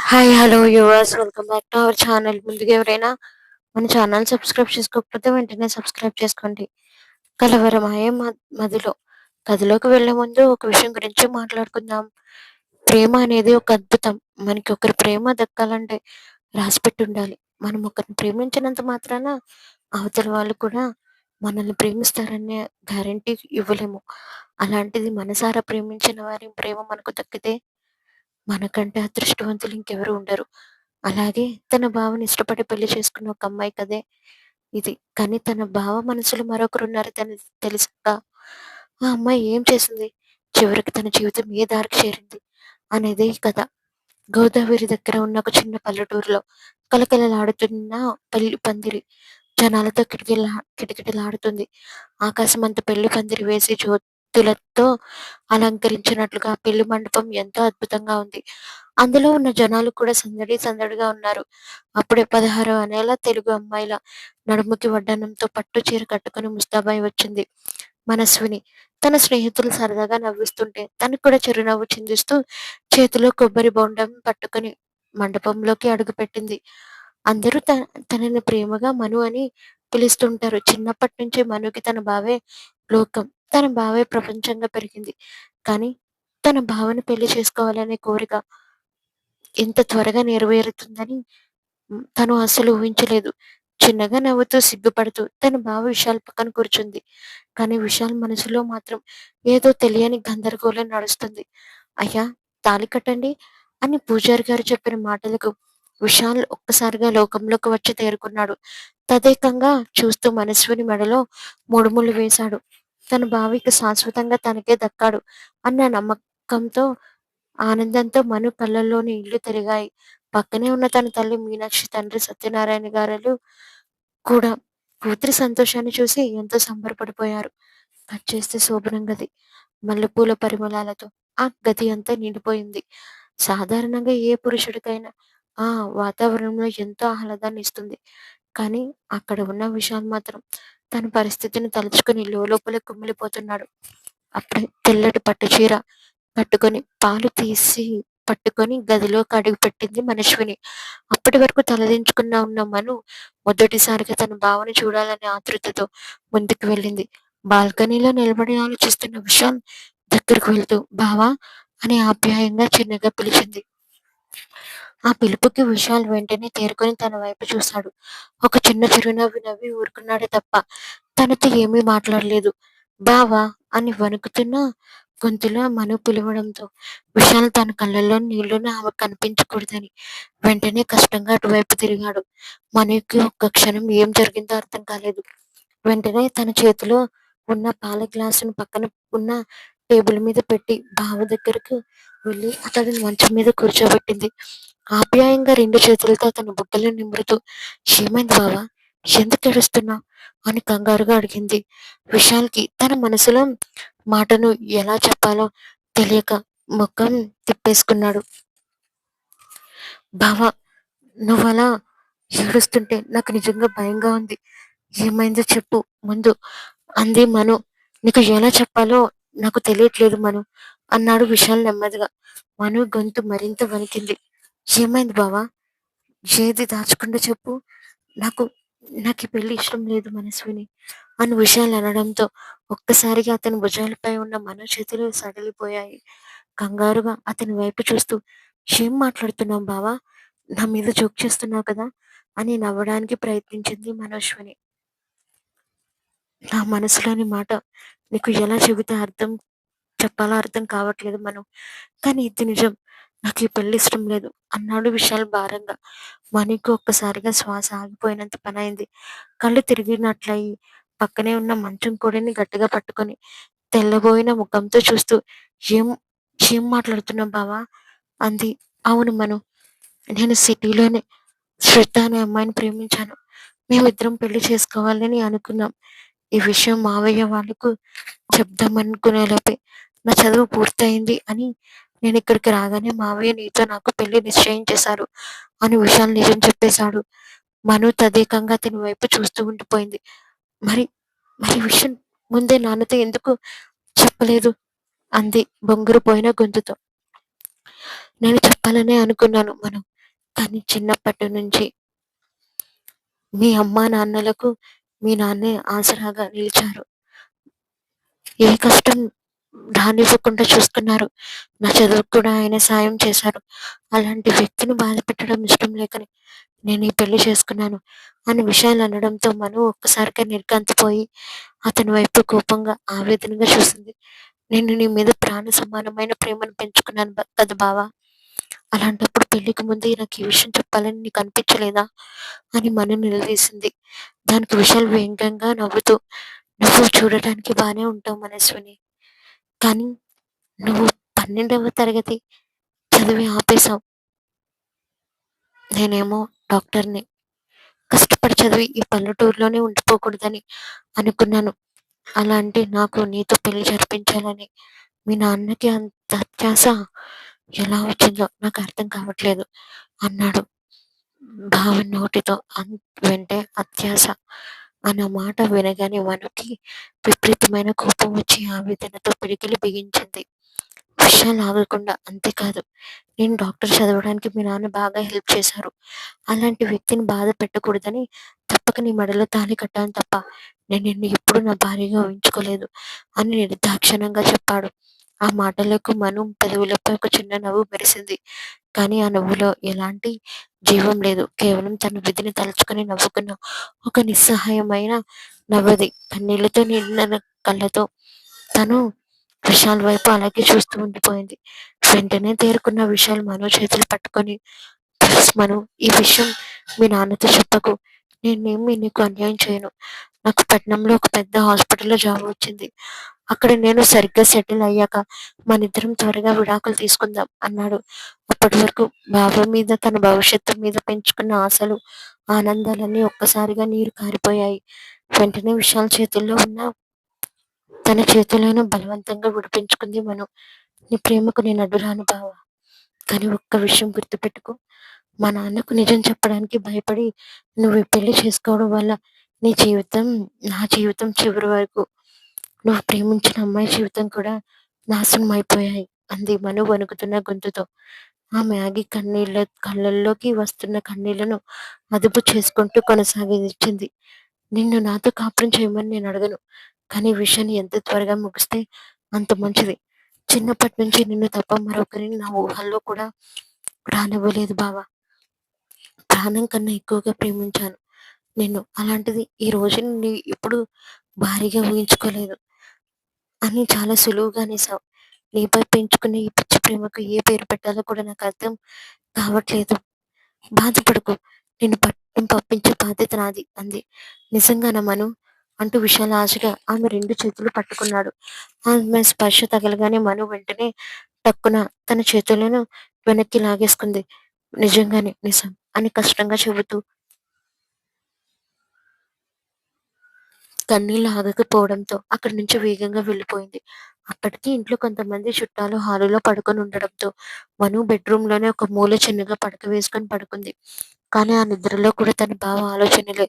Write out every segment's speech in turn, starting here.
Hi hello viewers welcome back to our channel. ముందుగా ఎవరైనా మన ఛానల్ సబ్స్క్రైబ్ చేసుకోకపోతే వెంటనే సబ్స్క్రైబ్ చేసుకోండి. కలవరమాయే మదిలో కథలోకి వెళ్లే ముందు ఒక విషయం గురించి మాట్లాడుకుందాం. ప్రేమ అనేది ఒక అద్భుతం. మనకి ఒకరి ప్రేమ దక్కాలంటే రాసిపెట్టి ఉండాలి. మనం ఒకరిని ప్రేమించినంత మాత్రాన అవతల వాళ్ళు కూడా మనల్ని ప్రేమిస్తారనే గ్యారంటీ ఇవ్వలేము. అలాంటిది మనసారా ప్రేమించిన వారి ప్రేమ మనకు దక్కితే మనకంటే అదృష్టవంతులు ఇంకెవరు ఉండరు. అలాగే తన బావని ఇష్టపడి పెళ్లి చేసుకున్న ఒక అమ్మాయి కదే ఇది. కానీ తన బావ మనసులో మరొకరున్నారని తెలిసాక ఆ అమ్మాయి ఏం చేసింది? చివరికి తన జీవితం ఏ దారికి చేరింది అనేదే ఈ కథ. గోదావరి దగ్గర ఉన్న ఒక చిన్న పల్లెటూరులో కలకలలాడుతున్న పెళ్లి పందిరి జనాలతో కిటకిటలాడుతుంది. ఆకాశమంత పెళ్లి పందిరి వేసి జ్యోతులతో అలంకరించినట్లుగా పెళ్లి మండపం ఎంతో అద్భుతంగా ఉంది. అందులో ఉన్న జనాలు కూడా సందడి సందడిగా ఉన్నారు. అప్పుడే 16వ నెల తెలుగు అమ్మాయిల నడుముకి వడ్డాణంతో పట్టు చీర కట్టుకుని ముస్తాబాయి వచ్చింది. మనస్విని తన స్నేహితులు సరదాగా నవ్విస్తుంటే తను కూడా చిరునవ్వు చిందిస్తూ చేతిలో కొబ్బరి బొండం పట్టుకుని మండపంలోకి అడుగుపెట్టింది. అందరూ తనని ప్రేమగా మను అని పిలుస్తుంటారు. చిన్నప్పటి నుంచి మనుకి తన బావే లోకం. తన బావే ప్రపంచంగా పెరిగింది. కానీ తన బావని పెళ్లి చేసుకోవాలనే కోరిక ఇంత త్వరగా నెరవేరుతుందని తను అస్సలు ఊహించలేదు. చిన్నగా నవ్వుతూ సిగ్గుపడుతూ తన బావ విశాల్ పక్కన కూర్చుంది. కానీ విశాల్ మనసులో మాత్రం ఏదో తెలియని గందరగోళం నడుస్తుంది. అయ్యా, తాళి కట్టండి అని పూజారి గారు చెప్పిన మాటలకు విశాల్ ఒక్కసారిగా లోకంలోకి వచ్చి తేరుకున్నాడు. తదేకంగా చూస్తూ మనస్విని మెడలో ముడుములు వేశాడు. తన బావికి శాశ్వతంగా తనకే దక్కాడు అన్న నమ్మకంతో ఆనందంతో మను కళ్ళల్లోని ఇళ్ళు తిరిగాయి. పక్కనే ఉన్న తన తల్లి మీనాక్షి, తండ్రి సత్యనారాయణ గారులు కూడా కూతురి సంతోషాన్ని చూసి ఎంతో సంబరపడిపోయారు. కట్ చేస్తే శోభనం గది మల్లెపూల పరిమళాలతో ఆ గది అంతా నిండిపోయింది. సాధారణంగా ఏ పురుషుడికైనా ఆ వాతావరణంలో ఎంతో ఆహ్లాదాన్ని ఇస్తుంది. కానీ అక్కడ ఉన్న విశాల్ మాత్రం తన పరిస్థితిని తలుచుకుని లోపల కుమిలిపోతున్నాడు. అప్పుడే తెల్లటి పట్టు చీర కట్టుకొని పాలు తీసి పట్టుకొని గదిలోకి అడుగుపెట్టింది మనస్విని. అప్పటి వరకు తలదించుకున్న ఉన్న మను మొదటిసారిగా తన బావని చూడాలనే ఆతృతతో ముందుకు వెళ్ళింది. బాల్కనీలో నిలబడి ఆలోచిస్తున్న విశాల్ దగ్గరకు వెళ్తూ బావా అని ఆప్యాయంగా చిన్నగా పిలిచింది. ఆ పిలుపుకి విశాల్ వెంటనే తేరుకొని తన వైపు చూశాడు. ఒక చిన్న చిరునవ్వు నవ్వి ఊరుకున్నాడే తప్ప తనతో ఏమీ మాట్లాడలేదు. బావా అని వణుకుతున్న గొంతులో మను పిలవడంతో విశాల్ తన కళ్ళల్లో నీళ్లను ఆమెకు కనిపించకూడదని వెంటనే కష్టంగా అటువైపు తిరిగాడు. మనుకి ఒక్క క్షణం ఏం జరిగిందో అర్థం కాలేదు. వెంటనే తన చేతిలో ఉన్న పాల గ్లాసును పక్కన ఉన్న టేబుల్ మీద పెట్టి బావ దగ్గరకు వెళ్ళి అతడిని మంచం మీద కూర్చోబెట్టింది. ఆప్యాయంగా 2 చేతులతో అతని బుగ్గలు నిమురుతూ ఏమైంది బావా, ఎందుకు ఏడుస్తున్నావ్ అని కంగారుగా అడిగింది. విశాల్కి తన మనసులో మాటను ఎలా చెప్పాలో తెలియక ముఖం తిప్పేసుకున్నాడు. బావా, నువ్వలా ఏడుస్తుంటే నాకు నిజంగా భయంగా ఉంది. ఏమైందో చెప్పు ముందు అంది మను. నీకు ఎలా చెప్పాలో నాకు తెలియట్లేదు మను అన్నాడు విశాల్ నెమ్మదిగా. మను గొంతు మరింత వణికింది. ఏమైంది బావా, ఏది దాచకుండా చెప్పు. నాకు నాకు ఈ పెళ్లి ఇష్టం లేదు మనస్విని అని విశాల్ అనడంతో ఒక్కసారిగా అతని భుజాలపై ఉన్న మను చేతులు సడలిపోయాయి. కంగారుగా అతని వైపు చూస్తూ ఏం మాట్లాడుతున్నావు బావా, నా మీద జోక్ చేస్తున్నావు కదా అని నవ్వడానికి ప్రయత్నించింది మనోష్వని. నా మనసులోని మాట నీకు ఎలా చెబితే చెప్పాలో అర్థం కావట్లేదు మనం, కానీ ఇది నిజం. నాకు ఈ పెళ్లి ఇష్టం లేదు అన్నాడు విశాల్ భారంగా. మణికి ఒక్కసారిగా శ్వాస ఆగిపోయినంత పనైంది. కళ్ళు తిరిగినట్లయి పక్కనే ఉన్న మంచం కోడిని గట్టిగా పట్టుకొని తెల్లబోయిన ముఖంతో చూస్తూ ఏం ఏం మాట్లాడుతున్నావు బావా అంది. అవును మను, నేను సిటీలోనే శ్రద్ధ అనే అమ్మాయిని ప్రేమించాను. మేమిద్దరం పెళ్లి చేసుకోవాలని అనుకున్నాం. ఈ విషయం మావయ్య వాళ్ళకు చెప్దామనుకునేలోపే నా చదువు పూర్తయింది అని నేను ఇక్కడికి రాగానే మావయ్య నీతో నాకు పెళ్లి నిశ్చయం చేశారు అని విశాల్ నిజం చెప్పేశాడు. మను తదేకంగా అతని వైపు చూస్తూ ఉండిపోయింది. మరి మరి విషయం ముందే నాన్నతో ఎందుకు చెప్పలేదు అంది బొంగురు పోయిన గొంతుతో. నేను చెప్పాలనే అనుకున్నాను మను, కానీ చిన్నప్పటి నుంచి మీ అమ్మా నాన్నలకు మీ నాన్నే ఆసరాగా నిలిచారు. ఏ కష్టం రానివ్వకుండా చూసుకున్నారు. నా చదువుకు కూడా ఆయన సాయం చేశారు. అలాంటి వ్యక్తిని బాధపెట్టడం ఇష్టం లేకనే నేను ఈ పెళ్లి చేసుకున్నాను అనే విషయాలు అనడంతో మను ఒక్కసారిగా నిర్ఘాంతపోయి అతని వైపు కోపంగా, ఆవేదనగా చూసింది. నేను నీ మీద ప్రాణ సమానమైన ప్రేమను పెంచుకున్నాను కదా బావా! అలాంటప్పుడు పెళ్లికి ముందే నాకు ఈ విషయం చెప్పాలని నీకు అనిపించలేదా? అని మను నిలదీసింది. దానికి విశాల్ వ్యంగ్యంగా నవ్వుతూ, నువ్వు చూడటానికి బానే ఉంటావు మనస్విని. కానీ నువ్వు 12వ తరగతి చదివి ఆపేశావు. నేనేమో డాక్టర్‌ని. కష్టపడి చదివి ఈ పల్లెటూరులోనే ఉండిపోకూడదని అనుకున్నాను. అలాంటి నాకు నీతో పెళ్లి జరిపించాలని మీ నాన్నకి అంత అత్యాస ఎలా వచ్చిందో నాకు అర్థం కావట్లేదు అన్నాడు భావ నోటితో. వెంటే అత్యాస అన్న మాట వినగానే మనుకి విపరీతమైన కోపం వచ్చి ఆవేదనతో పిడికిలి బిగించింది. విషయాలు ఆగకుండా అంతేకాదు, నేను డాక్టర్ చదవడానికి మీ నాన్న బాగా హెల్ప్ చేశారు. అలాంటి వ్యక్తిని బాధ పెట్టకూడదని తప్పక నీ మెడలో తాళి కట్టాను తప్ప నేను నిన్ను ఎప్పుడు నా భార్యగా ఊహించుకోలేదు అని నిర్దాక్షిణ్యంగా చెప్పాడు. ఆ మాటలకు మను పెదవులపై ఒక చిన్న నవ్వు మెరిసింది. కానీ ఆ నవ్వులో ఎలాంటి జీవం లేదు. కేవలం తన విధిని తలుచుకుని నవ్వుకున్న ఒక నిస్సహాయమైన నవ్వది. కన్నీళ్లతో నిండిన కళ్ళతో తను విశాల్ వైపు అలాగే చూస్తూ ఉండిపోయింది. వెంటనే తేరుకున్న విశాల్ మను చేతులు పట్టుకొని, ప్లీజ్ మను, ఈ విషయం మీ నాన్నతో చెప్పకు. నేనేమి నీకు అన్యాయం చేయను. నాకు పట్నంలో ఒక పెద్ద హాస్పిటల్లో జాబ్ వచ్చింది. అక్కడ నేను సరిగ్గా సెటిల్ అయ్యాక మనిద్దరం త్వరగా విడాకులు తీసుకుందాం అన్నాడు. అప్పటి వరకు బావ మీద, తన భవిష్యత్తు మీద పెంచుకున్న ఆశలు, ఆనందాలన్నీ ఒక్కసారిగా నీరు కారిపోయాయి. వెంటనే విశాల్ చేతుల్లో ఉన్న తన చేతులను బలవంతంగా విడిపించుకుంది మను. నీ ప్రేమకు నేను అడ్డురాను బావా. కానీ ఒక్క విషయం గుర్తుపెట్టుకో. మా నాన్నకు నిజం చెప్పడానికి భయపడి నువ్వు ఈ పెళ్లి చేసుకోవడం వల్ల నీ జీవితం, నా జీవితం చివరి వరకు, నువ్వు ప్రేమించిన అమ్మాయి జీవితం కూడా నాశనం అయిపోయాయి అంది మను వణుకుతున్న గొంతుతో. ఆమె ఆగి కళ్ళల్లోకి వస్తున్న కన్నీళ్లను అదుపు చేసుకుంటూ కొనసాగించింది. నిన్ను నాతో కాపురం చేయమని నేను అడగను. కానీ ఈ విషయాన్ని ఎంత త్వరగా ముగిస్తే అంత మంచిది. చిన్నప్పటి నుంచి నిన్ను తప్ప మరొకరిని నా ఊహల్లో కూడా రానివ్వలేదు బావా. ప్రాణం కన్నా ఎక్కువగా ప్రేమించాను నిన్ను. అలాంటిది ఈ రోజు నీ ఎప్పుడు భారీగా ఊహించుకోలేదు అని చాలా సులువుగా అనేసావు. నీపై పెంచుకునే ఈ పిచ్చి ప్రేమకు ఏ పేరు పెట్టాలో కూడా నాకు అర్థం కావట్లేదు. బాధపడకు. నిన్ను పట్టం పంపించే బాధ్యత నాది అంది. నిజంగానా మను? అంటూ విశాల్ ఆశగా ఆమె 2 చేతులు పట్టుకున్నాడు. ఆమె స్పర్శ తగలగానే మను వెంటనే టక్కున తన చేతులను వెనక్కి లాగేసుకుంది. నిజంగానే నిజం అని కష్టంగా చెబుతూ కన్నీళ్లు ఆగకపోవడంతో అక్కడి నుంచి వేగంగా వెళ్ళిపోయింది. అప్పటికి ఇంట్లో కొంతమంది చుట్టాలు హాలులో పడుకొని ఉండడంతో మను బెడ్రూమ్ లోనే ఒక మూల చిన్నగా పడక వేసుకొని పడుకుంది. కానీ ఆ నిద్రలో కూడా తన బావ ఆలోచనలే.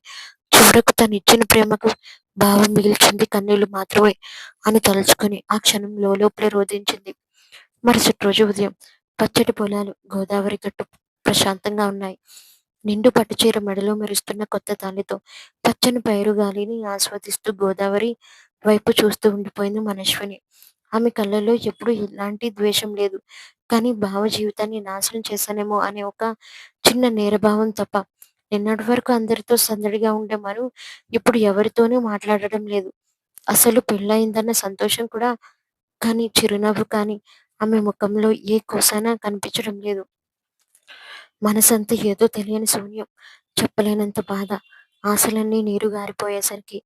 చివరకు తను ఇచ్చిన ప్రేమకు బావ మిగిల్చింది కన్నీళ్లు మాత్రమే అని తలుచుకొని ఆ క్షణం లోపలే రోధించింది. మరుసటి రోజు ఉదయం పచ్చటి పొలాలు, గోదావరి గట్టు ప్రశాంతంగా ఉన్నాయి. నిండు పట్టుచీర మెడలో మెరుస్తున్న కొత్త తాళితో పచ్చని పైరు గాలిని ఆస్వాదిస్తూ గోదావరి వైపు చూస్తూ ఉండిపోయింది మనశ్విని. ఆమె కళ్ళల్లో ఎప్పుడూ ఎలాంటి ద్వేషం లేదు. కానీ భావ జీవితాన్ని నాశనం చేశానేమో అనే ఒక చిన్న నేరభావం తప్ప. నిన్నటి వరకు అందరితో సందడిగా ఉండే మను ఇప్పుడు ఎవరితోనూ మాట్లాడడం లేదు. అసలు పెళ్ళయిందన్న సంతోషం కూడా కానీ, చిరునవ్వు కానీ ఆమె ముఖంలో ఏ కొసైనా కనిపించడం లేదు. మనసంతా ఏదో తెలియని శూన్యం, చెప్పలేనంత బాధ. ఆశలన్నీ నీరు గారిపోయేసరికి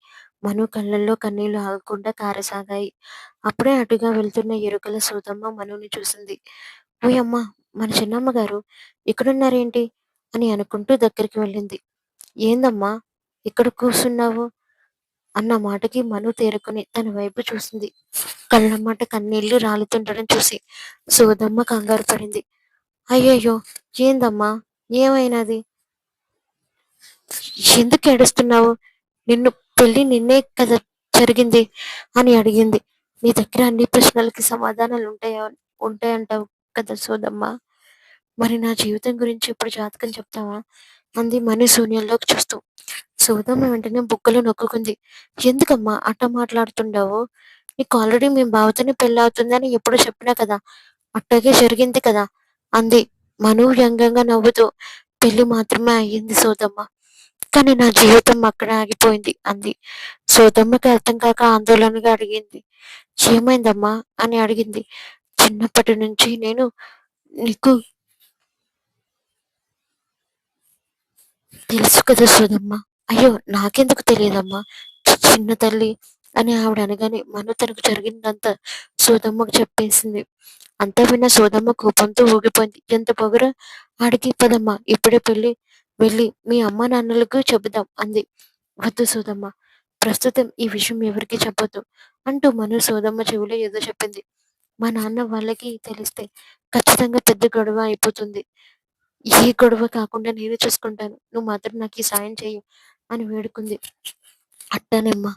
మను కళ్ళల్లో కన్నీళ్లు ఆగకుండా కారసాగాయి. అప్పుడే అటుగా వెళ్తున్న ఎరుకల సూదమ్మ మనుని చూసింది. ఓయమ్మా, మన చిన్నమ్మ గారు ఇక్కడున్నారేంటి అని అనుకుంటూ దగ్గరికి వెళ్ళింది. ఏందమ్మా ఇక్కడ కూసున్నావు అన్న మాటకి మను తేరుకుని తన వైపు చూసింది. కళ్ళమ్మట కన్నీళ్లు రాలుతుండడం చూసి సూదమ్మ కంగారు పడింది. అయ్యయ్యో, ఏందమ్మా, ఏమైనాది? ఎందుకు ఏడుస్తున్నావు? నిన్ను పెళ్లి నిన్నే కదా జరిగింది అని అడిగింది. నీ దగ్గర అన్ని ప్రశ్నలకి సమాధానాలు ఉంటాయంటావు కదా సోదమ్మ. మరి నా జీవితం గురించి ఇప్పుడు జాతకం చెప్తావా? అంది మను శూన్యంలోకి చూస్తూ. సౌదమ్మ వెంటనే బుగ్గలు నొక్కుకుంది. ఎందుకమ్మా అట్ట మాట్లాడుతుండావు? నీకు ఆల్రెడీ మీ బావతోనే పెళ్ళవుతుందని ఎప్పుడో చెప్పినా కదా! అట్టాగే జరిగింది కదా! అంది మను వ్యంగ్యంగా నవ్వుతూ. పెళ్లి మాత్రమే అయ్యింది సౌదమ్మ. కానీ నా జీవితం అక్కడే ఆగిపోయింది అంది. సౌదమ్మకి అర్థం కాక ఆందోళనగా అడిగింది. ఏమైందమ్మా? అని అడిగింది. చిన్నప్పటి నుంచి నేను నీకు తెలుసు కదా సోదమ్మ. అయ్యో! నాకెందుకు తెలియదమ్మా? చిన్న తల్లి అని ఆవిడ అనగానే మను తనకు జరిగిందంతా సోదమ్మకు చెప్పేసింది. అంతా విన్న సోదమ్మ కోపంతో ఊగిపోయింది. ఎంత పొగరు ఆడికి! పదమ్మా ఇప్పుడే వెళ్ళి మీ అమ్మా నాన్నలకు చెబుదాం అంది. వద్దు సోదమ్మ. ప్రస్తుతం ఈ విషయం ఎవరికీ చెప్పొద్దు అంటూ మను సోదమ్మ చెవిలో ఏదో చెప్పింది. మా నాన్న వాళ్ళకి తెలిస్తే ఖచ్చితంగా పెద్ద గొడవ అయిపోతుంది. ఏ గొడవ కాకుండా నేనే చూసుకుంటాను. నువ్వు మాత్రం నాకు ఈ సాయం చెయ్యి అని వేడుకుంది. అట్టానమ్మా.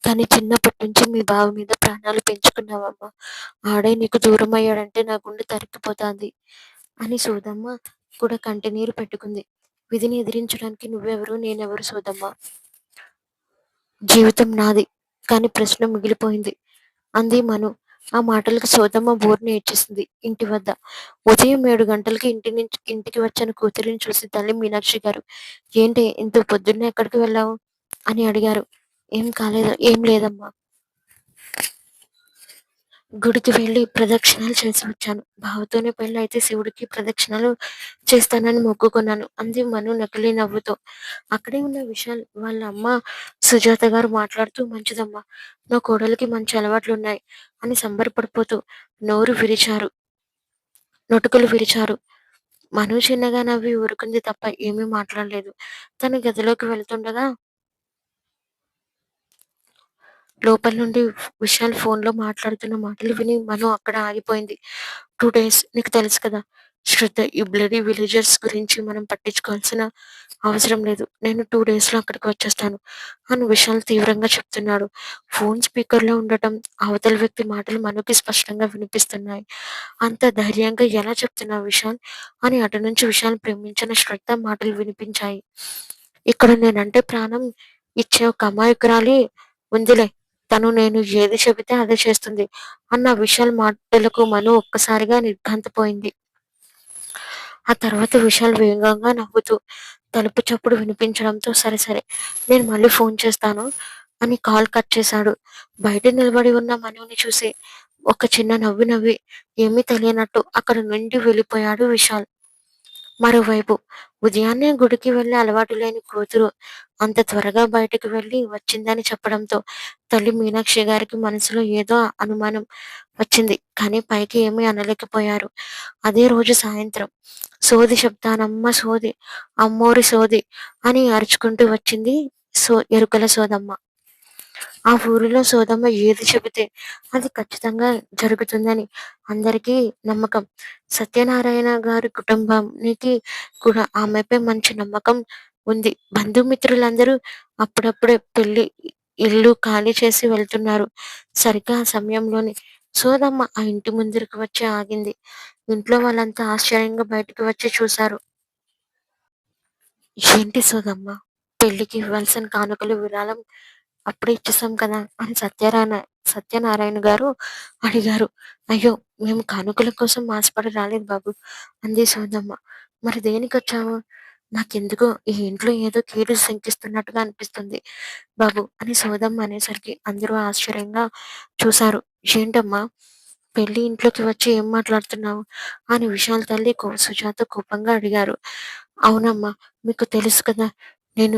కానీ చిన్నప్పటి నుంచి మీ బావ మీద ప్రాణాలు పెంచుకున్నావమ్మా. ఆడే నీకు దూరమయ్యాడంటే నా గుండె తరుక్కుపోతాంది అని సోదమ్మ కూడా కంటినీరు పెట్టుకుంది. విధిని ఎదిరించడానికి నువ్వెవరు, నేనెవరు సోదమ్మ? జీవితం నాది. కానీ ప్రశ్న మిగిలిపోయింది అంది మను. ఆ మాటలకు సోదమ్మ బోరున ఏడ్చేసింది. ఇంటి వద్ద ఉదయం 7 గంటలకి ఇంటికి వచ్చిన కూతురిని చూసి తల్లి మీనాక్షి గారు, ఏంటి ఇంత పొద్దున్నే ఎక్కడికి వెళ్ళావు అని అడిగారు. ఏం లేదమ్మా. గుడికి వెళ్ళి ప్రదక్షిణాలు చేసి వచ్చాను. బావతోనే పెళ్ళి అయితే శివుడికి ప్రదక్షిణాలు చేస్తానని మొక్కుకున్నాను అంది మను నకిలీ నవ్వుతో. అక్కడే ఉన్న విశాల్ వాళ్ళ అమ్మ సుజాత గారు మాట్లాడుతూ, మంచిదమ్మా, నా కోడలికి మంచి అలవాట్లున్నాయి అని సంబరపడిపోతూ నొటుకులు విరిచారు. మను చిన్నగా నవ్వి ఊరుకుంది తప్ప ఏమీ మాట్లాడలేదు. తన గదిలోకి వెళ్తుండగా లోపల నుండి విశాల్ ఫోన్లో మాట్లాడుతున్న మాటలు విని మను అక్కడ ఆగిపోయింది. 2 డేస్ నీకు తెలుసు కదా శ్రద్ధ, ఈ బ్లడీ విలేజర్స్ గురించి మనం పట్టించుకోవాల్సిన అవసరం లేదు. నేను 2 డేస్లో అక్కడికి వచ్చేస్తాను అని విశాల్ తీవ్రంగా చెప్తున్నాడు. ఫోన్ స్పీకర్లో ఉండటం అవతల వ్యక్తి మాటలు మనుకి స్పష్టంగా వినిపిస్తున్నాయి. అంత ధైర్యంగా ఎలా చెప్తున్నావు విశాల్ అని అటు నుంచి విశాల్ ప్రేమించిన శ్రద్ధ మాటలు వినిపించాయి. ఇక్కడ నేనంటే ప్రాణం ఇచ్చే ఒక అమాయకురాలి ఉందిలే. తను నేను ఏది చెబితే అదే చేస్తుంది అన్న విశాల్ మాటలకు మను ఒక్కసారిగా నిర్ఘాంతపోయింది. ఆ తర్వాత విశాల్ వేగంగా నవ్వుతూ తలుపు చప్పుడు వినిపించడంతో సరే సరే నేను మళ్ళీ ఫోన్ చేస్తాను అని కాల్ కట్ చేశాడు. బయట నిలబడి ఉన్న మనుని చూసి ఒక చిన్న నవ్వు నవ్వి ఏమీ తెలియనట్టు అక్కడ నుండి వెళ్ళిపోయాడు విశాల్. మరోవైపు ఉదయాన్నే గుడికి వెళ్ళే అలవాటు లేని కూతురు అంత త్వరగా బయటకు వెళ్ళి వచ్చిందని చెప్పడంతో తల్లి మీనాక్షి గారికి మనసులో ఏదో అనుమానం వచ్చింది. కానీ పైకి ఏమీ అనలేకపోయారు. అదే రోజు సాయంత్రం సోది చెప్తానమ్మ సోది, అమ్మోరి సోది అని అరుచుకుంటూ వచ్చింది ఎరుకల సోదమ్మ. ఆ ఊరిలో సోదమ్మ ఏది చెబితే అది ఖచ్చితంగా జరుగుతుందని అందరికీ నమ్మకం. సత్యనారాయణ గారి కుటుంబానికి కూడా ఆమెపై మంచి నమ్మకం ఉంది. బంధుమిత్రులందరూ అప్పుడప్పుడే ఇల్లు ఖాళీ చేసి వెళ్తున్నారు. సరిగ్గా ఆ సమయంలోనే సోదమ్మ ఆ ఇంటి ముందరికి వచ్చి ఆగింది. ఇంట్లో వాళ్ళంతా ఆశ్చర్యంగా బయటకు వచ్చి చూశారు. ఏంటి సోదమ్మ, పెళ్లికి ఇవ్వాల్సిన కానుకలు విరాళం అప్పుడే ఇచ్చేసాం కదా అని సత్యనారాయణ గారు అడిగారు. అయ్యో, మేము కానుకల కోసం ఆశపడి రాలేదు బాబు అంది సోదమ్మ. మరి దేనికొచ్చావు? నాకెందుకో ఈ ఇంట్లో ఏదో కీడు శంకిస్తున్నట్టుగా అనిపిస్తుంది బాబు అని సోదమ్మ అనేసరికి అందరూ ఆశ్చర్యంగా చూశారు. ఏంటమ్మా, పెళ్లి ఇంట్లోకి వచ్చి ఏం మాట్లాడుతున్నావు అని విశాల్ తల్లి సుజాత కోపంగా అడిగారు. అవునమ్మా, మీకు తెలుసు కదా, నేను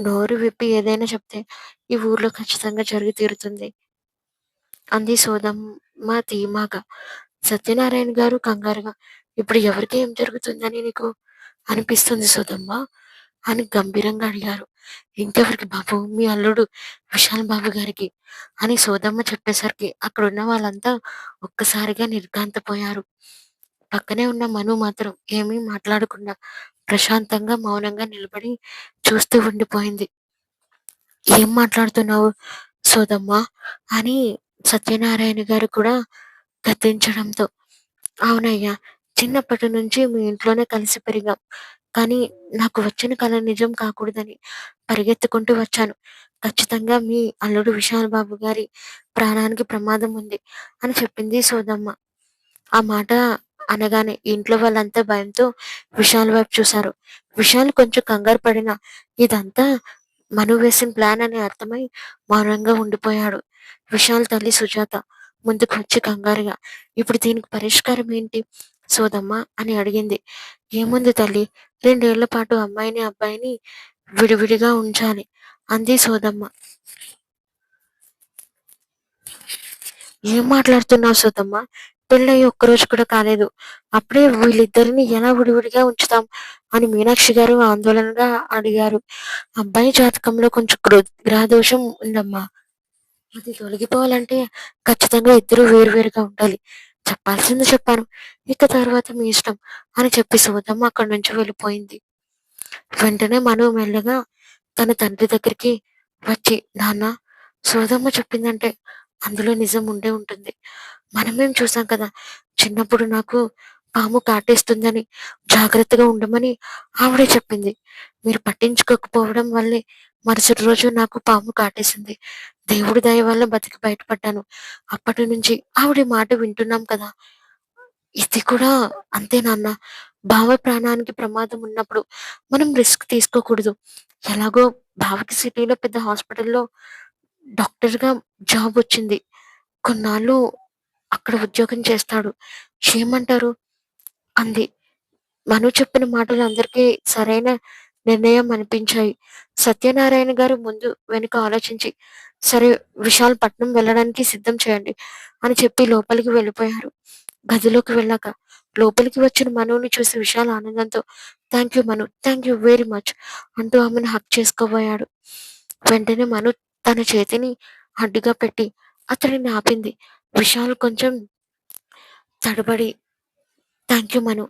నోరు విప్పి ఏదైనా చెప్తే ఈ ఊర్లో ఖచ్చితంగా జరిగి తీరుతుంది అంది సోదమ్మ ధీమాగా. సత్యనారాయణ గారు కంగారుగా, ఇప్పుడు ఎవరికి ఏం జరుగుతుందని నీకు అనిపిస్తుంది సోదమ్మ అని గంభీరంగా అడిగారు. ఇంకెవరికి బాబు, మీ అల్లుడు విశాల్ బాబు గారికి అని సోదమ్మ చెప్పేసరికి అక్కడున్న వాళ్ళంతా ఒక్కసారిగా నిర్ఘాంతపోయారు. పక్కనే ఉన్న మను మాత్రం ఏమీ మాట్లాడకుండా ప్రశాంతంగా మౌనంగా నిలబడి చూస్తూ ఉండిపోయింది. ఏం మాట్లాడుతున్నావు సోదమ్మ అని సత్యనారాయణ గారు కూడా గద్దించడంతో, అవునయ్యా, చిన్నప్పటి నుంచి మీ ఇంట్లోనే కలిసి పెరిగాం. కానీ నాకు వచ్చిన కల నిజం కాకూడదని పరిగెత్తుకుంటూ వచ్చాను. ఖచ్చితంగా మీ అల్లుడు విశాల్ బాబు గారి ప్రాణానికి ప్రమాదం ఉంది అని చెప్పింది సోదమ్మ. ఆ మాట అనగానే ఇంట్లో వాళ్ళంతా భయంతో విశాల్ వైపు చూశారు. విశాల్ కొంచెం కంగారు పడినా ఇదంతా మను వేసిన ప్లాన్ అని అర్థమై మౌనంగా ఉండిపోయాడు. విశాల్ తల్లి సుజాత ముందుకు వచ్చి కంగారుగా, ఇప్పుడు దీనికి పరిష్కారం ఏంటి సోదమ్మ అని అడిగింది. ఏముంది తల్లి, 2 ఏళ్ల పాటు అమ్మాయిని అబ్బాయిని విడివిడిగా ఉంచాలి అంది సోదమ్మ. ఏం మాట్లాడుతున్నావు సోదమ్మ, పెళ్ళయి ఒక్కరోజు కూడా కాలేదు, అప్పుడే వీళ్ళిద్దరిని ఎలా విడివిడిగా ఉంచుతాం అని మీనాక్షి గారు ఆందోళనగా అడిగారు. అబ్బాయి జాతకంలో కొంచెం గ్రహదోషం ఉందమ్మా, అది తొలగిపోవాలంటే ఖచ్చితంగా ఇద్దరు వేరువేరుగా ఉండాలి. చెప్పాల్సింది చెప్పాను, ఇక తర్వాత మీ ఇష్టం అని చెప్పి సోదమ్మ అక్కడి నుంచి వెళ్ళిపోయింది. వెంటనే మను మెల్లగా తన తండ్రి దగ్గరికి వచ్చి, నాన్న, సోదమ్మ చెప్పిందంటే అందులో నిజం ఉండే ఉంటుంది. మనమేం చూసాం కదా, చిన్నప్పుడు నాకు పాము కాటేస్తుందని జాగ్రత్తగా ఉండమని ఆవిడే చెప్పింది. మీరు పట్టించుకోకపోవడం వల్లే మరుసటి రోజు నాకు పాము కాటేసింది. దేవుడి దయ వల్ల బతికి బయటపడ్డాను. అప్పటి నుంచి ఆవిడ మాట వింటున్నాం కదా. ఇది కూడా అంతే నాన్న. బావ ప్రాణానికి ప్రమాదం ఉన్నప్పుడు మనం రిస్క్ తీసుకోకూడదు. ఎలాగో బావకి సిటీలో పెద్ద హాస్పిటల్‌లో డాక్టర్‌గా జాబ్ వచ్చింది. కొన్నాళ్ళు అక్కడ ఉద్యోగం చేస్తాడు. చేయమంటారు అంది. మను చెప్పిన మాటలు అందరికీ సరైన నిర్ణయం అనిపించాయి. సత్యనారాయణ గారు ముందు వెనుక ఆలోచించి, సరే, విశాల్ పట్నం వెళ్ళడానికి సిద్ధం చేయండి అని చెప్పి లోపలికి వెళ్ళిపోయారు. గదిలోకి వెళ్ళాక లోపలికి వచ్చిన మనుని చూసి విశాల్ ఆనందంతో, thank you Manu, thank you very much అంటూ ఆమెను హక్ చేసుకోబోయాడు. వెంటనే మను తన చేతిని అడ్డుగా పెట్టి అతడిని ఆపింది. విశాల్ కొంచెం తడబడి, థ్యాంక్ యూ మను,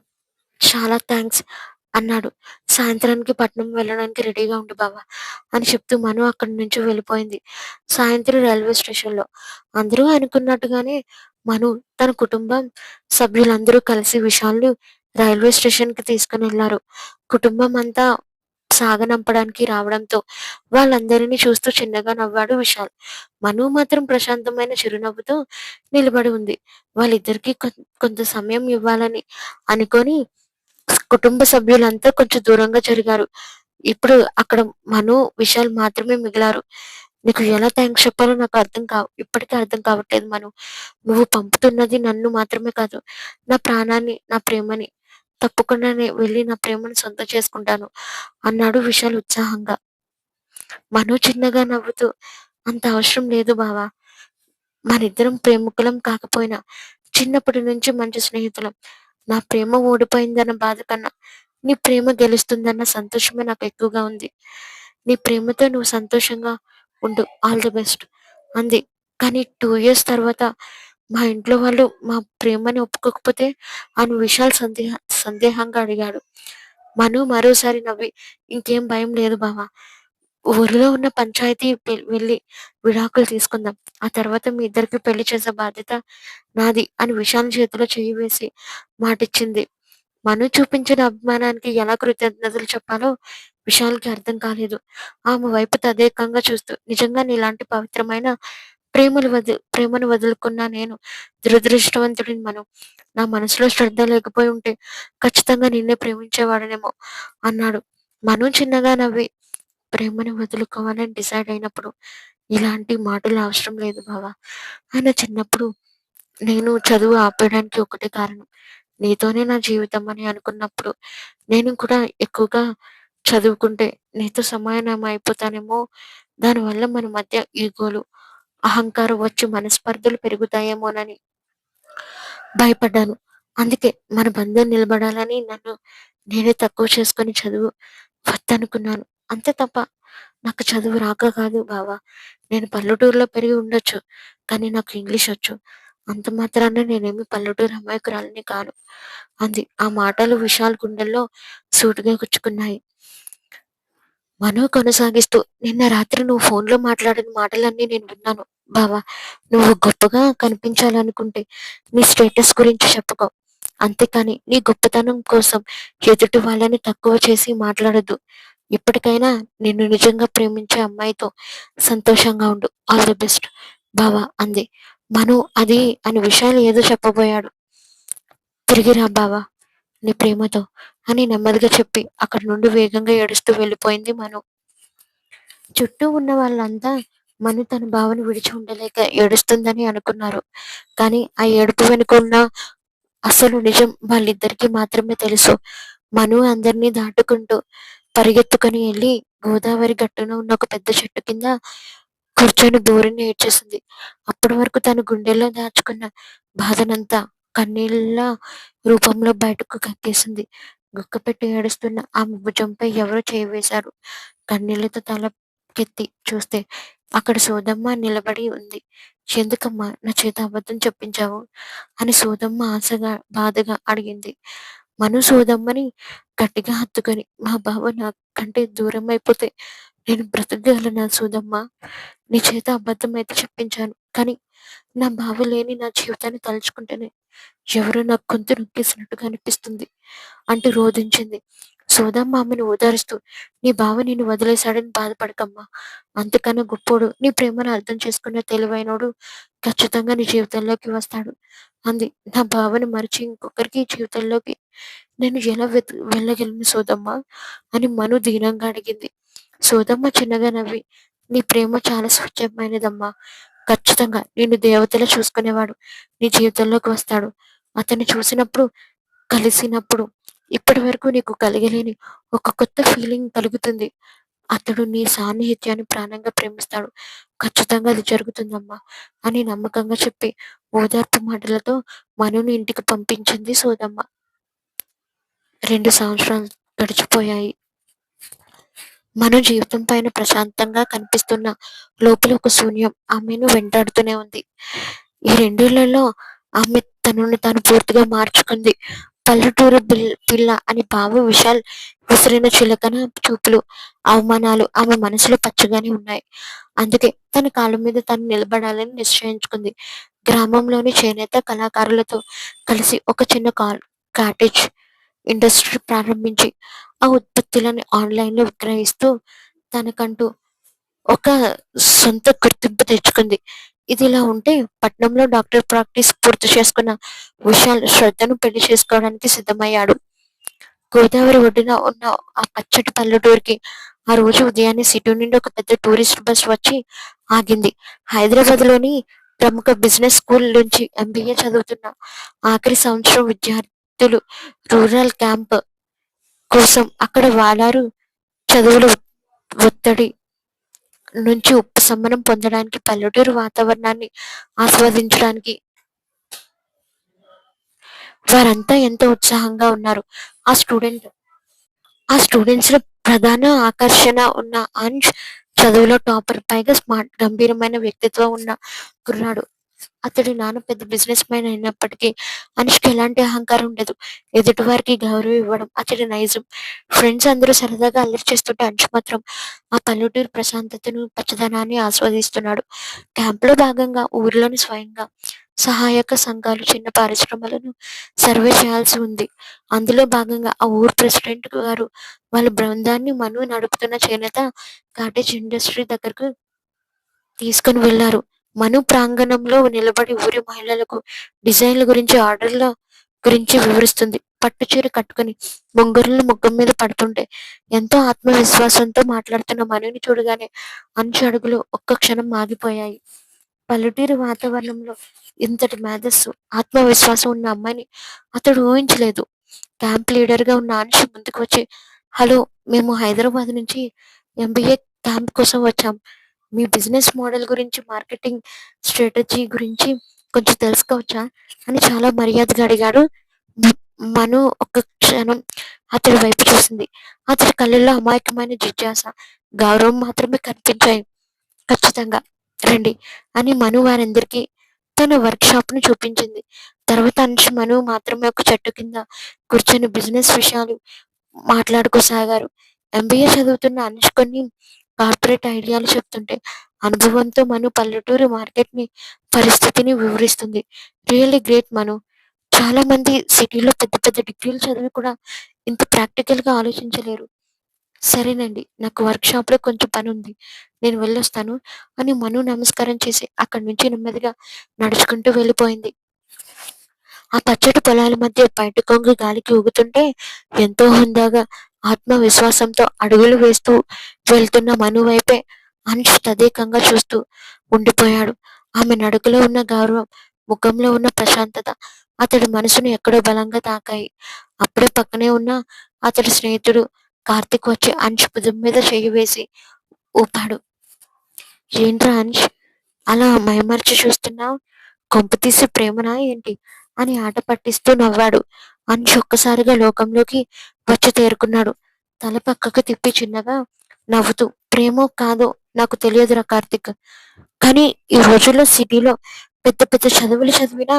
చాలా థ్యాంక్స్ అన్నాడు. సాయంత్రానికి పట్నం వెళ్ళడానికి రెడీగా ఉండు బావా అని చెప్తూ మను అక్కడి నుంచి వెళ్ళిపోయింది. సాయంత్రం రైల్వే స్టేషన్‌లో అందరూ అనుకున్నట్టుగానే మను తన కుటుంబం సభ్యులందరూ కలిసి విశాల్‌ని రైల్వే స్టేషన్‌కి తీసుకొనెళ్లారు. కుటుంబం అంతా సాగనంపడానికి రావడంతో వాళ్ళందరినీ చూస్తూ చిన్నగా నవ్వాడు విశాల్. మను మాత్రం ప్రశాంతమైన చిరునవ్వుతో నిలబడి ఉంది. వాళ్ళిద్దరికీ కొంత సమయం ఇవ్వాలని అనుకోని కుటుంబ సభ్యులంతా కొంచెం దూరంగా జరిగారు. ఇప్పుడు అక్కడ మను, విశాల్ మాత్రమే మిగిలారు. నీకు ఎలా థాంక్స్ చెప్పాలో నాకు ఇప్పటికీ అర్థం కావట్లేదు మను. నువ్వు పంపుతున్నది నన్ను మాత్రమే కాదు, నా ప్రాణాన్ని, నా ప్రేమని. తప్పకుండా వెళ్ళి నా ప్రేమను సొంతం చేసుకుంటాను అన్నాడు విశాల్ ఉత్సాహంగా. మను చిన్నగా నవ్వుతూ, అంత అవసరం లేదు బావా. మనిద్దరం ప్రేమికులం కాకపోయినా చిన్నప్పటి నుంచి మంచి స్నేహితులం. నా ప్రేమ ఓడిపోయిందన్న బాధ కన్నా నీ ప్రేమ గెలుస్తుందన్న సంతోషమే నాకు ఎక్కువగా ఉంది. నీ ప్రేమతో నువ్వు సంతోషంగా ఉండు. ఆల్ ది బెస్ట్ అంది. కానీ 2 ఇయర్స్ తర్వాత మా ఇంట్లో వాళ్ళు మా ప్రేమని ఒప్పుకోకపోతే అని విశాల్ సందేహంగా అడిగాడు. మను మరోసారి నవ్వి, ఇంకేం భయం లేదు బావ. ఊరిలో ఉన్న పంచాయతీ వెళ్ళి విడాకులు తీసుకుందాం. ఆ తర్వాత మీ ఇద్దరికి పెళ్లి చేసే బాధ్యత నాది అని విశాల్ చేతిలో చెయ్యి వేసి మాటిచ్చింది. మను చూపించిన అభిమానానికి ఎలా కృతజ్ఞతలు చెప్పాలో విశాల్‌కి అర్థం కాలేదు. ఆమె వైపు తదేకంగా చూస్తూ, నిజంగా నీలాంటి పవిత్రమైన ప్రేమను వదులుకున్న నేను దురదృష్టవంతుడిని మను. నా మనసులో శ్రద్ధ లేకపోయి ఉంటే ఖచ్చితంగా నిన్నే ప్రేమించేవాడినేమో అన్నాడు. మను చిన్నగా నవ్వి, ప్రేమను వదులుకోవాలని డిసైడ్ అయినప్పుడు ఇలాంటి మాటలు అవసరం లేదు బావ. ఆయన చిన్నప్పుడు నేను చదువు ఆపేయడానికి ఒకటే కారణం. నీతోనే నా జీవితం అని అనుకున్నప్పుడు నేను కూడా ఎక్కువగా చదువుకుంటే నీతో సమానం అయిపోతానేమో, దానివల్ల మన మధ్య ఈగోలు, అహంకారం వచ్చి మనస్పర్ధలు పెరుగుతాయేమోనని భయపడ్డాను. అందుకే మన బంధం నిలబడాలని నన్ను నేనే తక్కువ చేసుకొని చదువు వద్దనుకున్నాను. అంతే తప్ప నాకు చదువు రాక కాదు బావ. నేను పల్లెటూరులో పెరిగి ఉండొచ్చు, కానీ నాకు ఇంగ్లీష్ వచ్చు. అంత మాత్రాన నేనేమి పల్లెటూరు అమాయకురాలిని కాను అంది. ఆ మాటలు విశాల్ గుండెల్లో సూటిగా గుచ్చుకున్నాయి. మను కొనసాగిస్తూ, నిన్న రాత్రి నువ్వు ఫోన్‌లో మాట్లాడిన మాటలన్నీ నేను విన్నాను బావ. నువ్వు గొప్పగా కనిపించాలనుకుంటే నీ స్టేటస్ గురించి చెప్పుకో. అంతేకాని నీ గొప్పతనం కోసం ఎదుటి వాళ్ళని తక్కువ చేసి మాట్లాడొద్దు. ఇప్పటికైనా నిన్ను నిజంగా ప్రేమించే అమ్మాయితో సంతోషంగా ఉండు. ఆల్ ది బెస్ట్ బావ అంది. మను అది అని విషయాలు ఏదో చెప్పబోయాడు. తిరిగి రా బావ నీ ప్రేమతో అని నెమ్మదిగా చెప్పి అక్కడి నుండి వేగంగా ఏడుస్తూ వెళ్ళిపోయింది మను. చుట్టూ ఉన్న వాళ్ళంతా మను తన బావని విడిచి ఉండలేక ఏడుస్తుందని అనుకున్నారు. కానీ ఆ ఏడుపు వెనుక ఉన్న అసలు నిజం వాళ్ళిద్దరికీ మాత్రమే తెలుసు. మను అందరినీ దాటుకుంటూ పరిగెత్తుకొని వెళ్ళి గోదావరి గట్టున ఉన్న ఒక పెద్ద చెట్టు కింద కూర్చొని బోరున ఏడ్చేసింది. అప్పటి వరకు తన గుండెల్లో దాచుకున్న బాధనంతా కన్నీళ్ళ రూపంలో బయటకు కక్కేసింది. గుక్కపెట్టి ఏడుస్తున్న ఆమె భుజంపై ఎవరో చేయి వేశారు. కన్నీళ్లతో తలకెత్తి చూస్తే అక్కడ సోదమ్మ నిలబడి ఉంది. ఎందుకమ్మా నా చేత అబద్ధం చెప్పించావు అని సోదమ్మ ఆశగా బాధగా అడిగింది. మను సోదమ్మని గట్టిగా హత్తుకొని మా బావ నాకంటే దూరం అయిపోతే నేను బ్రతకగలనా సోదమ్మ? నీ చేత అబద్ధం అయితే చెప్పించాను. కానీ నా బావ లేని నా జీవితాన్ని తలుచుకుంటేనే ఎవరో నాకు గొంతు నొక్కేసినట్టుగా అనిపిస్తుంది అంటూ రోదించింది. సోదమ్మ ఆమెను ఓదారుస్తూ నీ బావ నిన్ను వదిలేశాడని బాధపడకమ్మా. అంతకన్నా గొప్పోడు నీ ప్రేమను అర్థం చేసుకున్న తెలివైనోడు ఖచ్చితంగా నీ జీవితంలోకి వస్తాడు అంది. నా బావని మరిచి ఇంకొకరికి జీవితంలోకి నేను ఎలా వెళ్ళగలను సోదమ్మ అని మను దీనంగా అడిగింది. సోదమ్మ చిన్నగా నవ్వి నీ ప్రేమ చాలా స్వచ్ఛమైనదమ్మా. ఖచ్చితంగా నిన్ను దేవతలా చూసుకునేవాడు నీ జీవితంలోకి వస్తాడు. అతన్ని చూసినప్పుడు కలిసినప్పుడు ఇప్పటి వరకు నీకు కలిగలేని ఒక కొత్త ఫీలింగ్ కలుగుతుంది. అతడు నీ సాన్నిహిత్యాన్ని ప్రాణంగా ప్రేమిస్తాడు. ఖచ్చితంగా అది జరుగుతుందమ్మా అని నమ్మకంగా చెప్పి ఓదార్పు మాటలతో మనుని ఇంటికి పంపించింది సోదమ్మ. 2 సంవత్సరాలు గడిచిపోయాయి. మన జీవితం పైన ప్రశాంతంగా కనిపిస్తున్న లోపల ఒక శూన్యం ఆమెను వెంటాడుతూనే ఉంది. ఈ 2 ఏళ్లలో ఆమె తనను తాను పూర్తిగా మార్చుకుంది. పల్లెటూరు పిల్ల అని బావ విశాల్ విసిరిన చులకన చూపులు, అవమానాలు ఆమె మనసులో పచ్చగానే ఉన్నాయి. అందుకే తన కాళ్ళ మీద తను నిలబడాలని నిశ్చయించుకుంది. గ్రామంలోని చేనేత కళాకారులతో కలిసి ఒక చిన్న కాటేజ్ ఇండస్ట్రీ ప్రారంభించి ఆ ఉత్పత్తులను ఆన్లైన్లో విక్రయిస్తూ తనకంటూ ఒక సొంత గుర్తింపు తెచ్చుకుంది. ఇదిలా ఉంటే పట్నంలో డాక్టర్ ప్రాక్టీస్ పూర్తి చేసుకున్న విశాల్ శ్రద్ధను పెళ్లి చేసుకోవడానికి సిద్ధమయ్యాడు. గోదావరి ఒడ్డున ఉన్న ఆ పచ్చటి పల్లెటూరికి ఆ రోజు ఉదయాన్నే సిటీ నుండి ఒక పెద్ద టూరిస్ట్ బస్ వచ్చి ఆగింది. హైదరాబాద్ లోని ప్రముఖ బిజినెస్ స్కూల్ నుంచి ఎంబీఏ చదువుతున్న ఆఖరి సంవత్సరం విద్యార్థులు రూరల్ క్యాంప్ కోసం అక్కడ వాలారు. చదువుల ఒత్తిడి నుంచి ఉపశమనం పొందడానికి పల్లెటూరు వాతావరణాన్ని ఆస్వాదించడానికి వారంతా ఎంతో ఉత్సాహంగా ఉన్నారు. ఆ స్టూడెంట్స్ లో ప్రధాన ఆకర్షణ ఉన్న అంశ్ చదువులో టాపర్, పైగా స్మార్ట్, గంభీరమైన వ్యక్తిత్వం ఉన్న కుర్రాడు. అతడి నాన్న పెద్ద బిజినెస్ మ్యాన్ అయినప్పటికీ అనుష్కి ఎలాంటి అహంకారం ఉండదు. ఎదుటి వారికి గౌరవం ఇవ్వడం అతడి నైజం. ఫ్రెండ్స్ అందరూ సరదాగా అల్లరి చేస్తుంటే అంశు మాత్రం ఆ పల్లెటూరు ప్రశాంతతను, పచ్చదనాన్ని ఆస్వాదిస్తున్నాడు. క్యాంపులో భాగంగా ఊరిలోని స్వయంగా సహాయక సంఘాలు, చిన్న పరిశ్రమలను సర్వే చేయాల్సి ఉంది. అందులో భాగంగా ఆ ఊరు ప్రెసిడెంట్ గారు వాళ్ళ బృందాన్ని మను నడుపుతున్న చేనేత కాటేజ్ ఇండస్ట్రీ దగ్గరకు తీసుకుని వెళ్లారు. మను ప్రాంగణంలో నిలబడి ఊరి మహిళలకు డిజైన్ల గురించి, ఆర్డర్ల గురించి వివరిస్తుంది. పట్టు చీర కట్టుకుని బొంగరులు ముఖం మీద పడుతుంటే ఎంతో ఆత్మవిశ్వాసంతో మాట్లాడుతున్న మనుని చూడగానే అంచు అడుగులు ఒక్క క్షణం ఆగిపోయాయి. పల్లెటూరు వాతావరణంలో ఇంతటి మేధస్సు, ఆత్మవిశ్వాసం ఉన్న అమ్మాయిని అతడు ఊహించలేదు. క్యాంప్ లీడర్ గా ఉన్న అంశు ముందుకు వచ్చి, హలో, మేము హైదరాబాద్ నుంచి ఎంబీఏ క్యాంప్ కోసం వచ్చాం. మీ బిజినెస్ మోడల్ గురించి, మార్కెటింగ్ స్ట్రాటజీ గురించి కొంచెం తెలుసుకోవచ్చా అని చాలా మర్యాదగా అడిగాడు. మను ఒక్క క్షణం అతడి వైపు చూసింది. అతడి కళ్ళల్లో అమాయకమైన జిజ్ఞాస, గౌరవం మాత్రమే కనిపించాయి. ఖచ్చితంగా రండి అని మను వారందరికీ తన వర్క్ షాప్ ను చూపించింది. తర్వాత అంశు మను మాత్రమే ఒక చెట్టు కింద కూర్చొని బిజినెస్ విషయాలు మాట్లాడుకోసాగారు. ఎంబీఏ చదువుతున్న అనుష్ కొన్ని కార్పొరేట్ ఐడియాలు చెప్తుంటే అనుభవంతో మను పల్లెటూరు మార్కెట్ ని పరిస్థితిని వివరిస్తుంది. రియల్లీ గ్రేట్ మను, చాలా మంది సిటీలో పెద్ద పెద్ద డిగ్రీలు చదివి కూడా ఇంత ప్రాక్టికల్‌గా ఆలోచించలేరు. సరేనండి. నాకు వర్క్‌షాప్‌లో కొంచెం పనుంది. నేను వెళ్ళొస్తాను అని మను నమస్కారం చేసి అక్కడి నుంచి నెమ్మదిగా నడుచుకుంటూ వెళ్ళిపోయింది. ఆ పచ్చటి పొలాల మధ్య పైట కొంగు గాలికి ఊగుతుంటే ఎంతో హుందాగా, ఆత్మవిశ్వాసంతో అడుగులు వేస్తూ వెళ్తున్న మను వైపే అన్ష్ తదేకంగా చూస్తూ ఉండిపోయాడు. ఆమె నడకలో ఉన్న గౌరవం, ముఖంలో ఉన్న ప్రశాంతత అతడి మనసును ఎక్కడో బలంగా తాకాయి. అప్పుడే పక్కనే ఉన్న అతడి స్నేహితుడు కార్తీక్ వచ్చి అన్ష్ భుజం మీద చెయ్యి వేసి ఊపాడు. ఏంట్రా అన్ష్ అలా మైమరిచి చూస్తున్నావు? కొంపతీసి ప్రేమనా ఏంటి? అని ఆట పట్టిస్తూ నవ్వాడు. అన్ష్ ఒక్కసారిగా లోకంలోకి వచ్చి తేరుకున్నాడు. తల పక్కకు తిప్పి చిన్నగా నవ్వుతూ ప్రేమో కాదో నాకు తెలియదురా కార్తీక్. కానీ ఈ రోజుల్లో సిటీలో పెద్ద పెద్ద చదువులు చదివిన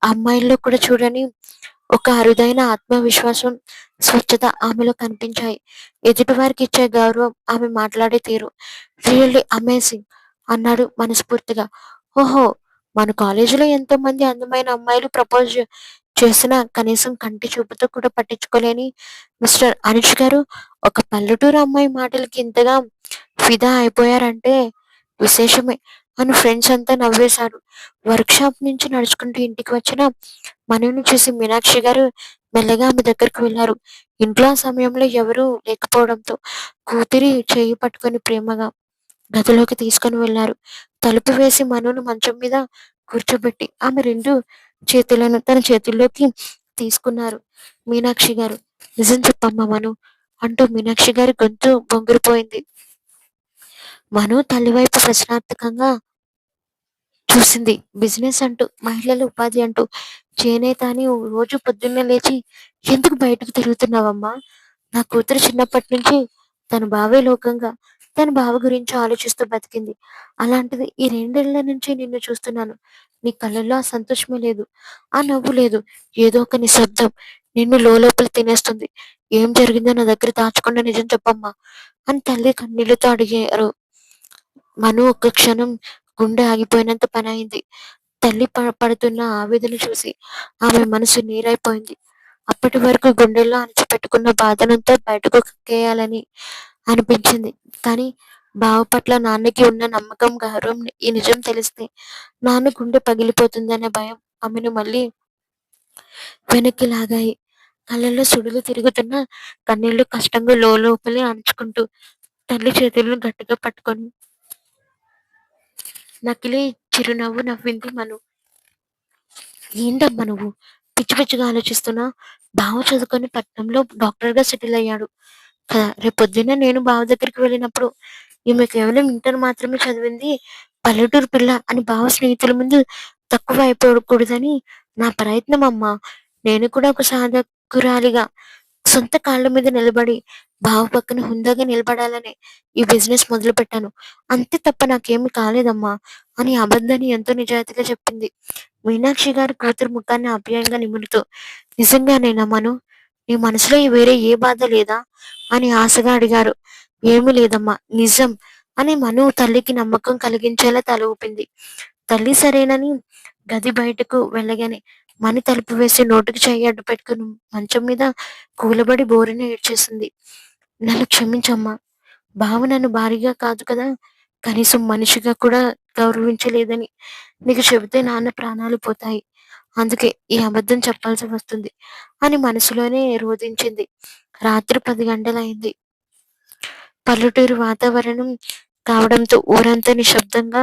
అమ్మాయిల్లో కూడా చూడని ఒక అరుదైన ఆత్మవిశ్వాసం, స్వచ్ఛత ఆమెలో కనిపించాయి. ఎదుటివారికి ఇచ్చే గౌరవం, ఆమె మాట్లాడే తీరు రియల్లీ అమేజింగ్ అన్నాడు మనస్ఫూర్తిగా. ఓహో! మన కాలేజీలో ఎంతోమంది అందమైన అమ్మాయిలు ప్రపోజ్ చేసినా కనీసం కంటి చూపుతో కూడా పట్టించుకోలేని మిస్టర్ అనుజ్ గారు ఒక పల్లెటూరు అమ్మాయి మాటలకి ఇంతగా ఫిదా అయిపోయారంటే విశేషమే అని ఫ్రెండ్స్ అంతా నవ్వేశారు. వర్క్‌షాప్ నుంచి నడుచుకుంటూ ఇంటికి వచ్చిన మనుని చూసి మీనాక్షి గారు మెల్లగా ఆమె దగ్గరికి వెళ్లారు. ఇంట్లో ఆ సమయంలో ఎవరూ లేకపోవడంతో కూతురి చెయ్యి పట్టుకొని ప్రేమగా గదిలోకి తీసుకొని వెళ్లారు. తలుపు వేసి మనును మంచం మీద కూర్చోబెట్టి ఆమె 2 చేతులను తన చేతుల్లోకి తీసుకున్నారు. మీనాక్షి గారు, "నిజం చెప్పమ్మా మను" అంటూ మీనాక్షి గారి గొంతు బొంగురుపోయింది. మను తల్లివైపు ప్రశ్నార్థకంగా చూసింది. బిజినెస్ అంటూ, మహిళల ఉపాధి అంటూ, చేనేత అని రోజు పొద్దున్నే లేచి ఎందుకు బయటకు తిరుగుతున్నావమ్మా? నా కూతురు చిన్నప్పటి నుంచి తన బావే లోకంగా, తన బావ గురించి ఆలోచిస్తూ బతికింది. అలాంటిది ఈ 2 ఏళ్ల నుంచి నిన్ను చూస్తున్నాను. నీ కళ్ళల్లో ఆ సంతోషమే లేదు. ఆ నవ్వు లేదు. ఏదో ఒక నిశ్శబ్దం నిన్ను లోలోపల తినేస్తుంది. ఏం జరిగిందో నా దగ్గర దాచకుండా నిజం చెప్పమ్మా అని తల్లి కన్నీళ్లతో అడిగారు. మను ఒక్క క్షణం గుండె ఆగిపోయినంత పనయింది. తల్లి పడుతున్న ఆవేదన చూసి ఆమె మనసు నీరైపోయింది. అప్పటి వరకు గుండెల్లో అణిచిపెట్టుకున్న బాధనంతా బయటకు కక్కేయాలని అనిపించింది. కానీ బావ పట్ల నాన్నకి ఉన్న నమ్మకం, గౌరవం ఈ నిజం తెలిస్తే నాన్న గుండె పగిలిపోతుందనే భయం ఆమెను మళ్ళీ వెనక్కి లాగాయి. కళ్ళల్లో సుడులు తిరుగుతున్న కన్నీళ్లు కష్టంగా లోపలే అణుచుకుంటూ తల్లి చేతులను గట్టిగా పట్టుకొని నకిలీ చిరునవ్వు నవ్వింది మను. ఏంటమ్మా నువ్వు? పిచ్చి పిచ్చిగా ఆలోచిస్తున్నా? బావ చదువుకొని పట్నంలో డాక్టర్‌గా సెటిల్ అయ్యాడు కదా! రేపొద్దున్నే నేను బావ దగ్గరికి వెళ్ళినప్పుడు, ఈమె కేవలం ఇంటర్ మాత్రమే చదివింది, పల్లెటూరు పిల్ల అని బావ స్నేహితుల ముందు తక్కువ అయిపోకూడదని నా ప్రయత్నం అమ్మా. నేను కూడా ఒక సాధకురాలిగా సొంత కాళ్ళ మీద నిలబడి, బావ పక్కన హుందాగా నిలబడాలనే ఈ బిజినెస్ మొదలుపెట్టాను. అంతే తప్ప నాకేమి కాలేదమ్మా అని అబద్ధాన్ని ఎంతో నిజాయితీగా చెప్పింది. మీనాక్షి గారి కూతురు ముఖాన్ని ఆప్యాయంగా నిమురుతూ, నిజంగానేనా మను? నీ మనసులో వేరే ఏ బాధ లేదా? అని ఆశగా అడిగారు. ఏమీ లేదమ్మా, నిజం అని మను తల్లికి నమ్మకం కలిగించేలా తల ఊపింది. తల్లి సరేనని గది బయటకు వెళ్ళగానే మని తలుపు వేసి నోటికి చెయ్యి అడ్డు పెట్టుకుని మంచం మీద కూలబడి బోరున ఏడ్చేసింది. నన్ను క్షమించమ్మా. బావ నన్ను భార్యగా కాదు కదా, కనీసం మనిషిగా కూడా గౌరవించలేదని నీకు చెబితే నాన్న ప్రాణాలు పోతాయి. అందుకే ఈ అబద్ధం చెప్పాల్సి వస్తుంది అని మనసులోనే రోదించింది. రాత్రి 10 గంటలయింది. పల్లెటూరు వాతావరణం కావడంతో ఊరంతా నిశ్శబ్దంగా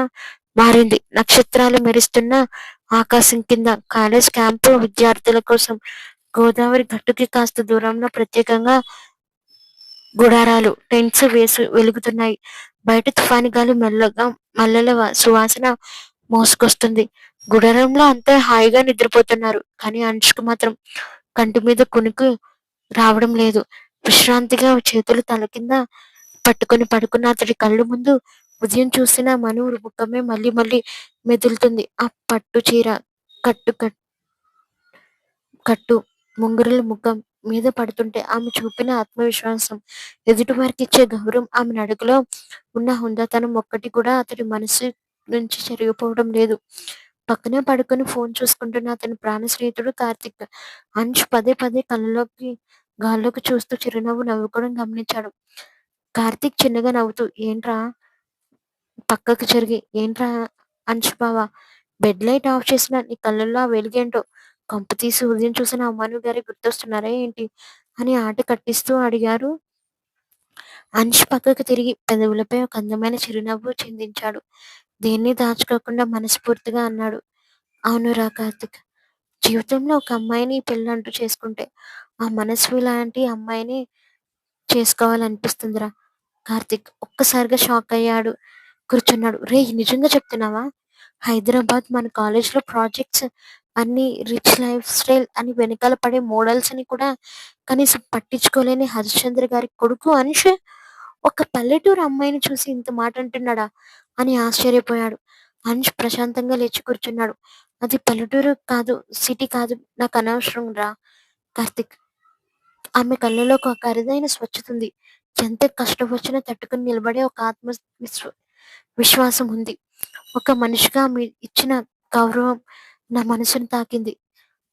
మారింది. నక్షత్రాలు మెరుస్తున్న ఆకాశం కింద కాలేజ్ క్యాంపు విద్యార్థుల కోసం గోదావరి గట్టుకి కాస్త దూరంలో ప్రత్యేకంగా గుడారాలు, టెంట్స్ వేసి వెలుగుతున్నాయి. బయట తుఫాను గాలి మెల్లగా మల్లెల సువాసన మోసుకొస్తుంది. గుడారంలో అంతా హాయిగా నిద్రపోతున్నారు. కానీ అనుష్క మాత్రం కంటి మీద కునుకు రావడం లేదు. విశ్రాంతిగా చేతులు తల కింద పట్టుకొని పడుకున్న అతడి కళ్ళు ముందు ఉదయం చూసిన మను ముఖమే మళ్ళీ మళ్ళీ మెదులుతుంది. ఆ పట్టు చీర కట్టు కట్ కట్టు ముంగురుల ముఖం మీద పడుతుంటే ఆమె చూపిన ఆత్మవిశ్వాసం, ఎదుటివారికి ఇచ్చే గౌరవం, ఆమె నడకలో ఉన్న హుందాతనం ఒక్కటి కూడా అతడి మనసు నుంచి చెరిగిపోవడం లేదు. పక్కనే పడుకొని ఫోన్ చూసుకుంటున్న అతని ప్రాణ స్నేహితుడు కార్తీక్. అంశ్ పదే పదే కళ్ళలోకి గాల్లోకి చూస్తూ చిరునవ్వు నవ్వుకోవడం గమనించాడు. కార్తీక్ చిన్నగా నవ్వుతూ ఏంట్రా పక్కకి జరిగి ఏంట్రా అంశ్ బావ బెడ్ లైట్ ఆఫ్ చేసిన నీ కళ్ళల్లో ఆ వెలుగేంటో కొంపతీసి ఉదయం చూసిన అమ్మాను గారి గుర్తొస్తున్నారా ఏంటి అని ఆట కట్టిస్తూ అడిగారు. అంశ్ పక్కకు తిరిగి పెదవులపై ఒక అందమైన చిరునవ్వు చిందించాడు. దేన్ని దాచుకోకుండా మనస్ఫూర్తిగా అన్నాడు. అవునురా కార్తీక్. జీవితంలో ఒక అమ్మాయిని పెళ్ళంటూ చేసుకుంటే ఆ మనస్వి లాంటి అమ్మాయిని చేసుకోవాలనిపిస్తుందిరా. కార్తీక్ ఒక్కసారిగా షాక్ అయ్యాడు. కూర్చున్నాడు. రేయ్ నిజంగా చెప్తున్నావా? హైదరాబాద్ మన కాలేజ్‌లో ప్రాజెక్ట్స్ అన్నీ రిచ్ లైఫ్ స్టైల్ అని వెనకాల పడే మోడల్స్‌ని కూడా కనీసం పట్టించుకోలేని హరిశ్చంద్ర గారి కొడుకు అన్ష్ ఒక పల్లెటూరు అమ్మాయిని చూసి ఇంత మాట అంటున్నాడా అని ఆశ్చర్యపోయాడు. అంశ్ ప్రశాంతంగా లేచి కూర్చున్నాడు. అది పల్లెటూరు కాదు, సిటీ కాదు, నాకు అనవసరం రా కార్తీక్. ఆమె కళ్ళలో ఒక అరుదైన స్వచ్ఛతుంది. ఎంత కష్టం వచ్చినా తట్టుకుని నిలబడే ఒక విశ్వ విశ్వాసం ఉంది. ఒక మనిషిగా ఆమె ఇచ్చిన గౌరవం నా మనసుని తాకింది.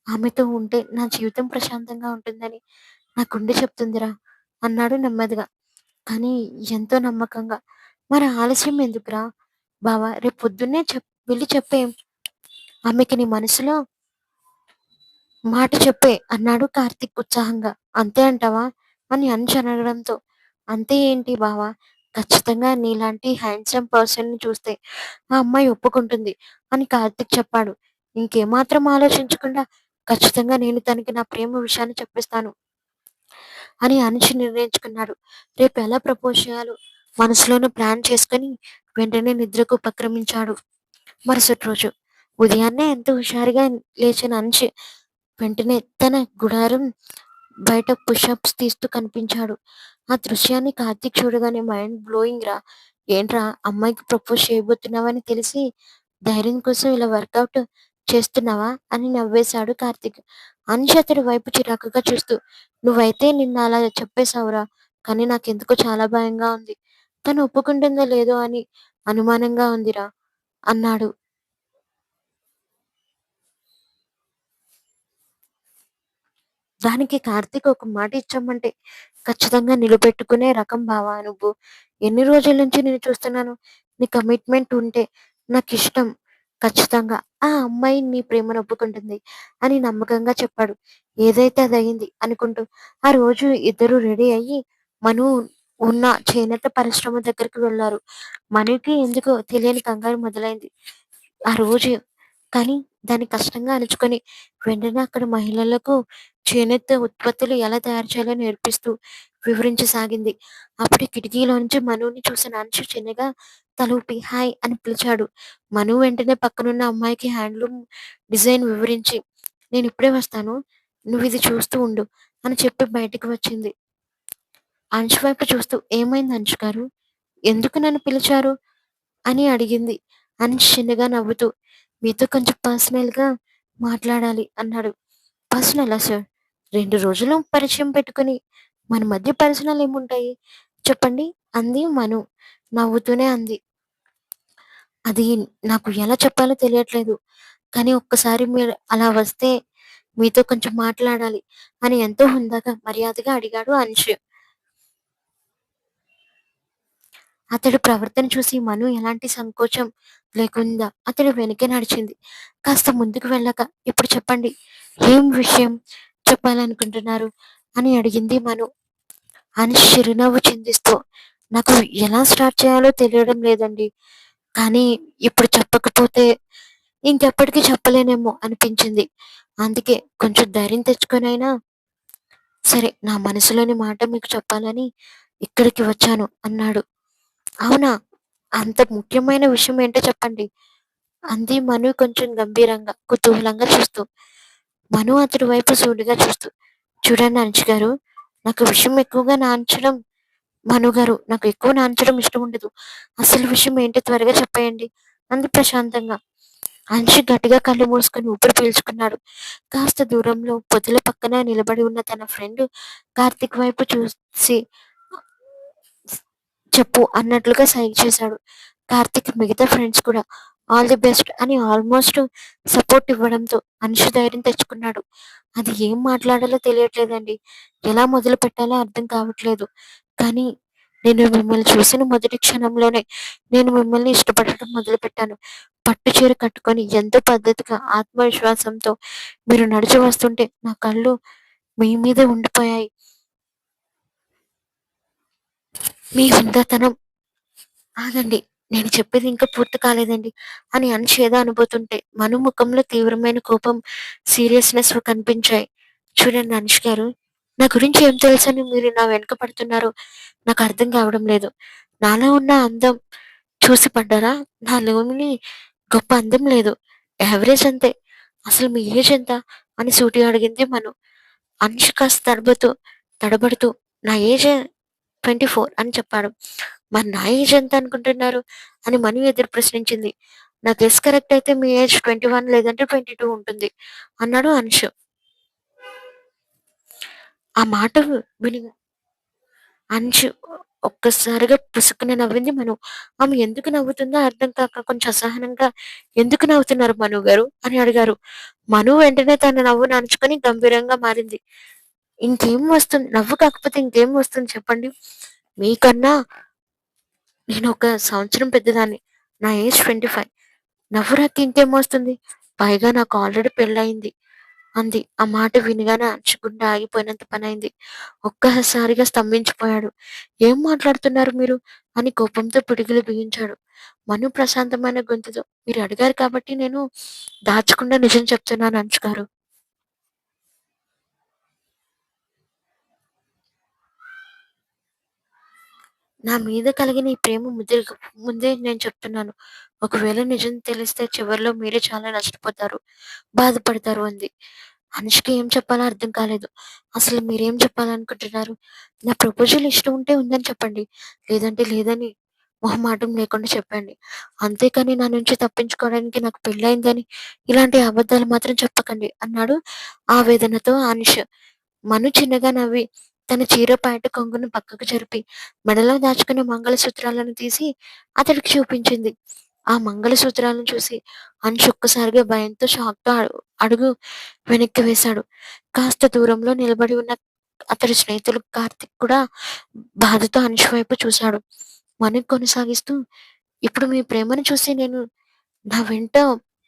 ఆమెతో ఉంటే నా జీవితం ప్రశాంతంగా ఉంటుందని నా గుండె చెప్తుందిరా అన్నాడు నెమ్మదిగా. కానీ ఎంతో నమ్మకంగా. మరి ఆలస్యం ఎందుకురా బావ రేపు పొద్దున్నే వెళ్ళి చెప్పేం. ఆమెకి నీ మనసులో మాట చెప్పే అన్నాడు కార్తీక్ ఉత్సాహంగా. అంతే అంటావా అని అంచు అనడంతో అంతే ఏంటి బావా ఖచ్చితంగా నీలాంటి హ్యాండ్సమ్ పర్సన్ ని చూస్తే ఆ అమ్మాయి ఒప్పుకుంటుంది అని కార్తీక్ చెప్పాడు. ఇంకేమాత్రం ఆలోచించకుండా ఖచ్చితంగా నేను తనకి నా ప్రేమ విషయాన్ని చెప్పిస్తాను అని అనుచి నిర్ణయించుకున్నాడు. రేపు ఎలా ప్రపోజ్ చేయాలో మనసులోనే ప్లాన్ చేసుకుని వెంటనే నిద్రకు ఉపక్రమించాడు. మరుసటి రోజు ఉదయాన్నే ఎంతో హుషారుగా లేచిన అంశి వెంటనే తన గుడారం బయట పుషప్స్ తీస్తూ కనిపించాడు. ఆ దృశ్యాన్ని కార్తీక్ చూడగానే మైండ్ బ్లోయింగ్ రా. ఏంట్రా అమ్మాయికి ప్రపోజ్ చేయబోతున్నావని తెలిసి ధైర్యం కోసం ఇలా వర్కౌట్ చేస్తున్నావా అని నవ్వేశాడు కార్తీక్. అంశి అతడి వైపు చిరాకుగా చూస్తూ నువ్వైతే నిన్న అలా చెప్పేశావురా. కానీ నాకెందుకో చాలా భయంగా ఉంది. తను ఒప్పుకుంటుందో లేదో అని అనుమానంగా ఉందిరా అన్నాడు. దానికి కార్తీక్ ఒక మాట ఇచ్చామంటే ఖచ్చితంగా నిలబెట్టుకునే రకం బావా నువ్వు. ఎన్ని రోజుల నుంచి నేను చూస్తున్నాను. నీ కమిట్మెంట్ ఉంటే నాకిష్టం. ఖచ్చితంగా ఆ అమ్మాయి నీ ప్రేమను ఒప్పుకుంటుంది అని నమ్మకంగా చెప్పాడు. ఏదైతే అదయింది అనుకుంటూ ఆ రోజు ఇద్దరు రెడీ అయ్యి మను ఉన్న చేనేత పరిశ్రమ దగ్గరికి వెళ్లారు. మనుకి ఎందుకో తెలియని కంగారు మొదలైంది ఆ రోజు. కానీ దాన్ని కష్టంగా అణుచుకొని వెంటనే అక్కడ మహిళలకు చేనేత ఉత్పత్తులు ఎలా తయారు చేయాలో నేర్పిస్తూ వివరించసాగింది. అప్పుడే కిటికీలోంచి మనుని చూసిన అంశు చిన్నగా తల ఊపి హాయ్ అని పిలిచాడు. మను వెంటనే పక్కనున్న అమ్మాయికి హ్యాండ్లూమ్ డిజైన్ వివరించి నేను ఇప్పుడే వస్తాను, నువ్వు ఇది చూస్తూ ఉండు అని చెప్పి బయటికి వచ్చింది. అంశు వైపు చూస్తూ ఏమైంది అంశు గారు, ఎందుకు నన్ను పిలిచారు అని అడిగింది. అంశ్ చిన్నగా నవ్వుతూ మీతో కొంచెం పర్సనల్‌గా మాట్లాడాలి అన్నాడు. పర్సనలా సార్? 2 రోజులు పరిచయం పెట్టుకొని మన మధ్య పర్సనల్ ఏముంటాయి చెప్పండి అంది మను నవ్వుతూనే అంది. అది నాకు ఎలా చెప్పాలో తెలియట్లేదు. కానీ ఒక్కసారి మీరు అలా వస్తే మీతో కొంచెం మాట్లాడాలి అని ఎంతో హుందాగా, మర్యాదగా అడిగాడు అంశ్. అతడి ప్రవర్తన చూసి మను ఎలాంటి సంకోచం లేకుండా అతడి వెనకే నడిచింది. కాస్త ముందుకు వెళ్ళాక ఇప్పుడు చెప్పండి ఏం విషయం చెప్పాలనుకుంటున్నారు అని అడిగింది మను. అని చిరునవ్వు చిందిస్తూ నాకు ఎలా స్టార్ట్ చేయాలో తెలియడం లేదండి. కానీ ఇప్పుడు చెప్పకపోతే ఇంకెప్పటికీ చెప్పలేనేమో అనిపించింది. అందుకే కొంచెం ధైర్యం తెచ్చుకొనైనా సరే నా మనసులోని మాట మీకు చెప్పాలని ఇక్కడికి వచ్చాను అన్నాడు. అవునా? అంత ముఖ్యమైన విషయం ఏంటో చెప్పండి అంది మను కొంచెం గంభీరంగా, కుతూహలంగా చూస్తూ. మను అతడి వైపు సూటిగా చూస్తూ చూడండి అంశు గారు, నాకు విషయం ఎక్కువగా నాన్చడం మనుగారు నాకు ఎక్కువ నాన్చడం ఇష్టం ఉండదు. అసలు విషయం ఏంటో త్వరగా చెప్పేయండి అంది ప్రశాంతంగా. అంశు గట్టిగా కళ్ళు మూసుకొని ఊపిరి పీల్చుకున్నాడు. కాస్త దూరంలో పొదల పక్కన నిలబడి ఉన్న తన ఫ్రెండ్ కార్తీక్ వైపు చూసి చెప్పు అన్నట్లుగా సైగ చేశాడు. కార్తీక్ మిగతా ఫ్రెండ్స్ కూడా ఆల్ ది బెస్ట్ అని ఆల్మోస్ట్ సపోర్ట్ ఇవ్వడంతో అన్షు ధైర్యం తెచ్చుకున్నాడు. అది ఏం మాట్లాడాలో తెలియట్లేదండి. ఎలా మొదలు పెట్టాలో అర్థం కావట్లేదు. కానీ నేను మిమ్మల్ని చూసిన మొదటి క్షణంలోనే నేను మిమ్మల్ని ఇష్టపడటం మొదలుపెట్టాను. పట్టు చీర కట్టుకొని ఎంతో పద్ధతిగా, ఆత్మవిశ్వాసంతో మీరు నడిచి వస్తుంటే నా కళ్ళు మీ మీదే ఉండిపోయాయి. మీ హుందాతనం ఆగండి. నేను చెప్పేది ఇంకా పూర్తి కాలేదండి అని అన్షు ఏదో అనబోతుంటే మను ముఖంలో తీవ్రమైన కోపం, సీరియస్‌నెస్ కనిపించాయి. చూడండి అనుష్ గారు, నా గురించి ఏం తెలుసని మీరు నా వెనక పడుతున్నారో నాకర్థం కావడం లేదు. నాలో ఉన్న అందం చూసి పడ్డారా? నాలోని గొప్ప అందం లేదు. యావరేజ్ అంతే. అసలు మీ ఏజ్ ఎంత? అని సూటిగా అడిగింది మను. అనుష్ కాస్త తడబడుతూ నా ఏజ్ 24 అని చెప్పాడు. మరి నా ఏజ్ ఎంత అనుకుంటున్నారు? అని మను ఎదురు ప్రశ్నించింది. నా గెస్ కరెక్ట్ అయితే మీ ఏజ్ 21 లేదంటే 22 ఉంటుంది అన్నాడు అన్షు. ఆ మాట విని అంచు ఒక్కసారిగా పుసుక్కున నవ్వింది మను. ఆమె ఎందుకు నవ్వుతుందో అర్థం కాక కొంచెం అసహనంగా "ఎందుకు నవ్వుతున్నారు మను గారు?" అని అడిగారు. మను వెంటనే తన నవ్వును అణచుకొని గంభీరంగా మారింది. ఇంకేం వస్తుంది? నవ్వు కాకపోతే ఇంకేం వస్తుంది చెప్పండి? మీకన్నా నేను ఒక సంవత్సరం పెద్దదాన్ని. నా ఏజ్ 25. నవ్వు రాక ఇంకేమొస్తుంది? పైగా నాకు ఆల్రెడీ పెళ్లయింది. అంది. ఆ మాట వినగానే అర్ష్ గుండె ఆగిపోయినంత పనైంది. ఒక్కసారిగా స్తంభించిపోయాడు. "ఏం మాట్లాడుతున్నారు మీరు?" అని కోపంతో పిడికిలి బిగించాడు. మను ప్రశాంతమైన గొంతుతో, "మీరు అడిగారు కాబట్టి నేను దాచకుండా నిజం చెప్తున్నాను అంచు గారు. నా మీద కలిగిన ఈ ప్రేమ ముందే నేను చెప్తున్నాను. ఒకవేళ నిజం తెలిస్తే చివర్లో మీరే చాలా నష్టపోతారు, బాధపడతారు" అంది. అనుష్క ఏం చెప్పాలో అర్థం కాలేదు. అసలు మీరేం చెప్పాలనుకుంటున్నారు? నా ప్రపోజల్ ఇష్టం ఉంటే ఉందని చెప్పండి. లేదంటే లేదని మొహమాటం లేకుండా చెప్పండి. అంతేకాని నా నుంచి తప్పించుకోవడానికి నాకు పెళ్లయిందని ఇలాంటి అబద్ధాలు మాత్రం చెప్పకండి అన్నాడు ఆవేదనతో అనిష్. మను చిన్నగా నవ్వి తన చీర ప్యాంటు కొంగును పక్కకు జరిపి మెడలో దాచుకున్న మంగళసూత్రాలను తీసి అతడికి చూపించింది. ఆ మంగళసూత్రాలను చూసి అన్షు ఒక్కసారిగా భయంతో షాక్‌తో అడుగు వెనక్కి వేశాడు. కాస్త దూరంలో నిలబడి ఉన్న అతడి స్నేహితులు కార్తీక్ కూడా బాధతో అన్షు వైపు చూశాడు. మను కొనసాగిస్తూ, "ఇప్పుడు మీ ప్రేమను చూసి నేను నా వెంట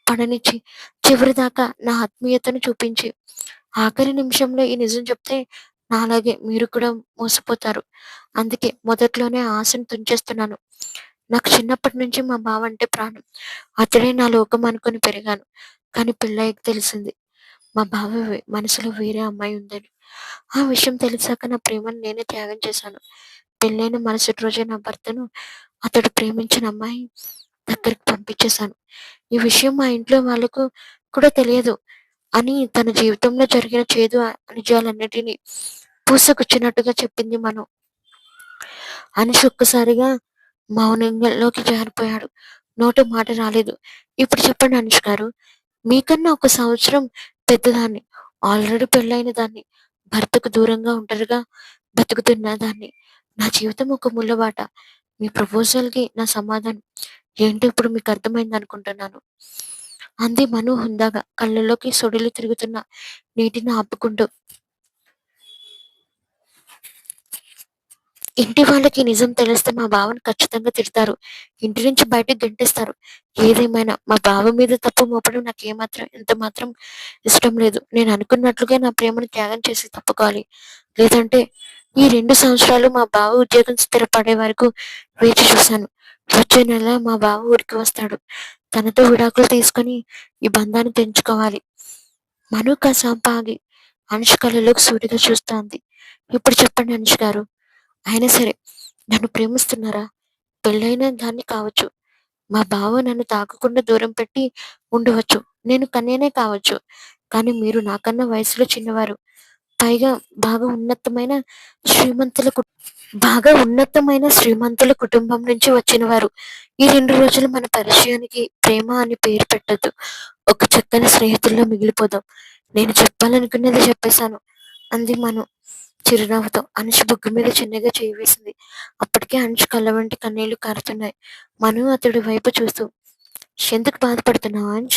పడనిచ్చి, చివరిదాకా నా ఆత్మీయతను చూపించి, ఆఖరి నిమిషంలో ఈ నిజం చెప్తే నాలాగే మీరు కూడా మోసపోతారు. అందుకే మొదట్లోనే ఆశను తుంచేస్తున్నాను. నాకు చిన్నప్పటి నుంచి మా బావ అంటే ప్రాణం. అతడే నా లోకం అనుకుని పెరిగాను. కానీ పెళ్ళయ్యాక తెలిసింది మా బావ మనసులో వేరే అమ్మాయి ఉందని. ఆ విషయం తెలిసాక నా ప్రేమను నేనే త్యాగం చేశాను. పెళ్ళైన మరుసటి రోజే నా భర్తను అతడు ప్రేమించిన అమ్మాయి దగ్గరికి పంపించేశాను. ఈ విషయం మా ఇంట్లో వాళ్ళకు కూడా తెలియదు" అని తన జీవితంలో జరిగిన చేదు నిజాలన్నిటిని పూసగుచ్చినట్టుగా చెప్పింది మను. అనిష్ ఒక్కసారిగా మౌనంలోకి జారిపోయాడు. నోట మాట రాలేదు. "ఇప్పుడు చెప్పండి అనుష్ గారు. మీకన్నా ఒక సంవత్సరం పెద్దదాన్ని. ఆల్రెడీ పెళ్ళైన దాన్ని. భర్తకు దూరంగా ఒంటరిగా బతుకుతున్న దాన్ని. నా జీవితం ఒక ముళ్ళబాట. మీ ప్రపోజల్‌కి నా సమాధానం ఏంటో ఇప్పుడు మీకు అర్థమైందనుకుంటున్నాను" అంది మను హుందాగా కళ్ళలోకి సొడిలు తిరుగుతున్న నీటిని ఆపుకుంటూ. ఇంటి వాళ్ళకి నిజం తెలిస్తే మా బావని ఖచ్చితంగా తిడతారు. ఇంటి నుంచి బయటకి గెంటేస్తారు. ఏదేమైనా మా బావ మీద తప్పు మోపడం నాకేమాత్రం ఎంతమాత్రం ఇష్టం లేదు. నేను అనుకున్నట్లుగా నా ప్రేమను త్యాగం చేసి తప్పుకోవాలి. లేదంటే ఈ 2 సంవత్సరాలు మా బావ ఉద్యోగం స్థిరపడే వరకు వేచి చూశాను. వచ్చే నెల మా బావ ఊరికి వస్తాడు. తనతో విడాకులు తీసుకొని ఈ బంధాన్ని తెంచుకోవాలి. మను కాసేపు ఆగి అనుష్ కళ్ళలోకి సూటిగా చూస్తోంది. ఇప్పుడు చెప్పండి అనుష్ గారు. అయినా సరే నన్ను ప్రేమిస్తున్నారా? పెళ్ళైన దాన్ని కావచ్చు. మా బావ నన్ను తాకకుండా దూరం పెట్టి ఉండవచ్చు. నేను కన్యనే కావచ్చు. కానీ మీరు నాకన్నా వయసులో చిన్నవారు. పైగా బాగా ఉన్నతమైన శ్రీమంతుల కు శ్రీమంతుల కుటుంబం నుంచి వచ్చినవారు. ఈ 2 రోజులు మన పరిచయానికి ప్రేమ అని పేరు పెట్టొద్దు. ఒక చక్కని స్నేహితుల్లా మిగిలిపోదాం. నేను చెప్పాలనుకున్నది చెప్పేశాను అంది మను చిరునవ్వుతో. అనుష్ బుగ్గ మీద చిన్నగా చెయ్యి వేసింది. అప్పటికే అనుష్ కళ్ళ వెంట కన్నీళ్లు కారుతున్నాయి. మను అతడి వైపు చూస్తూ, ఎందుకు బాధపడుతున్నావు అంజ్?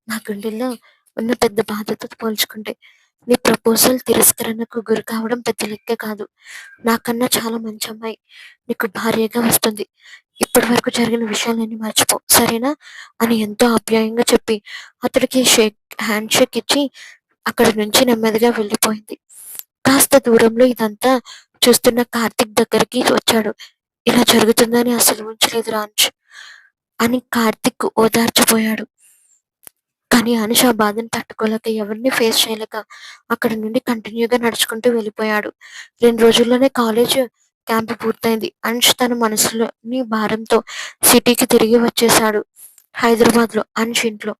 నా గుండెల్లో ఉన్న పెద్ద బాధతో పోల్చుకుంటే నీ ప్రపోజల్ తిరస్కరణకు గురి కావడం పెద్ద లెక్క కాదు. నాకన్నా చాలా మంచి అమ్మాయి నీకు భార్యగా వస్తుంది. ఇప్పటి వరకు జరిగిన విషయాలన్నీ మర్చిపో, సరేనా? అని ఎంతో ఆప్యాయంగా చెప్పి అతడికి హ్యాండ్ షేక్ ఇచ్చి అక్కడి నుంచి నెమ్మదిగా వెళ్ళిపోయింది. కాస్త దూరంలో ఇదంతా చూస్తున్న కార్తిక్ దగ్గరికి వచ్చాడు. ఇలా జరుగుతుందని అసలు ఊహించలేదు రాంజ్ అని కార్తిక్ ఓదార్చిపోయాడు. కానీ అనుష ఆ బాధను తట్టుకోలేక ఎవరిని ఫేస్ చేయలేక అక్కడి నుండి కంటిన్యూగా నడుచుకుంటూ వెళ్ళిపోయాడు. 2 రోజుల్లోనే కాలేజ్ క్యాంప్ పూర్తయింది. అనుష్ తన మనసులోని భారంతో సిటీకి తిరిగి వచ్చేశాడు. హైదరాబాద్ లో అనుష్ ఇంట్లో.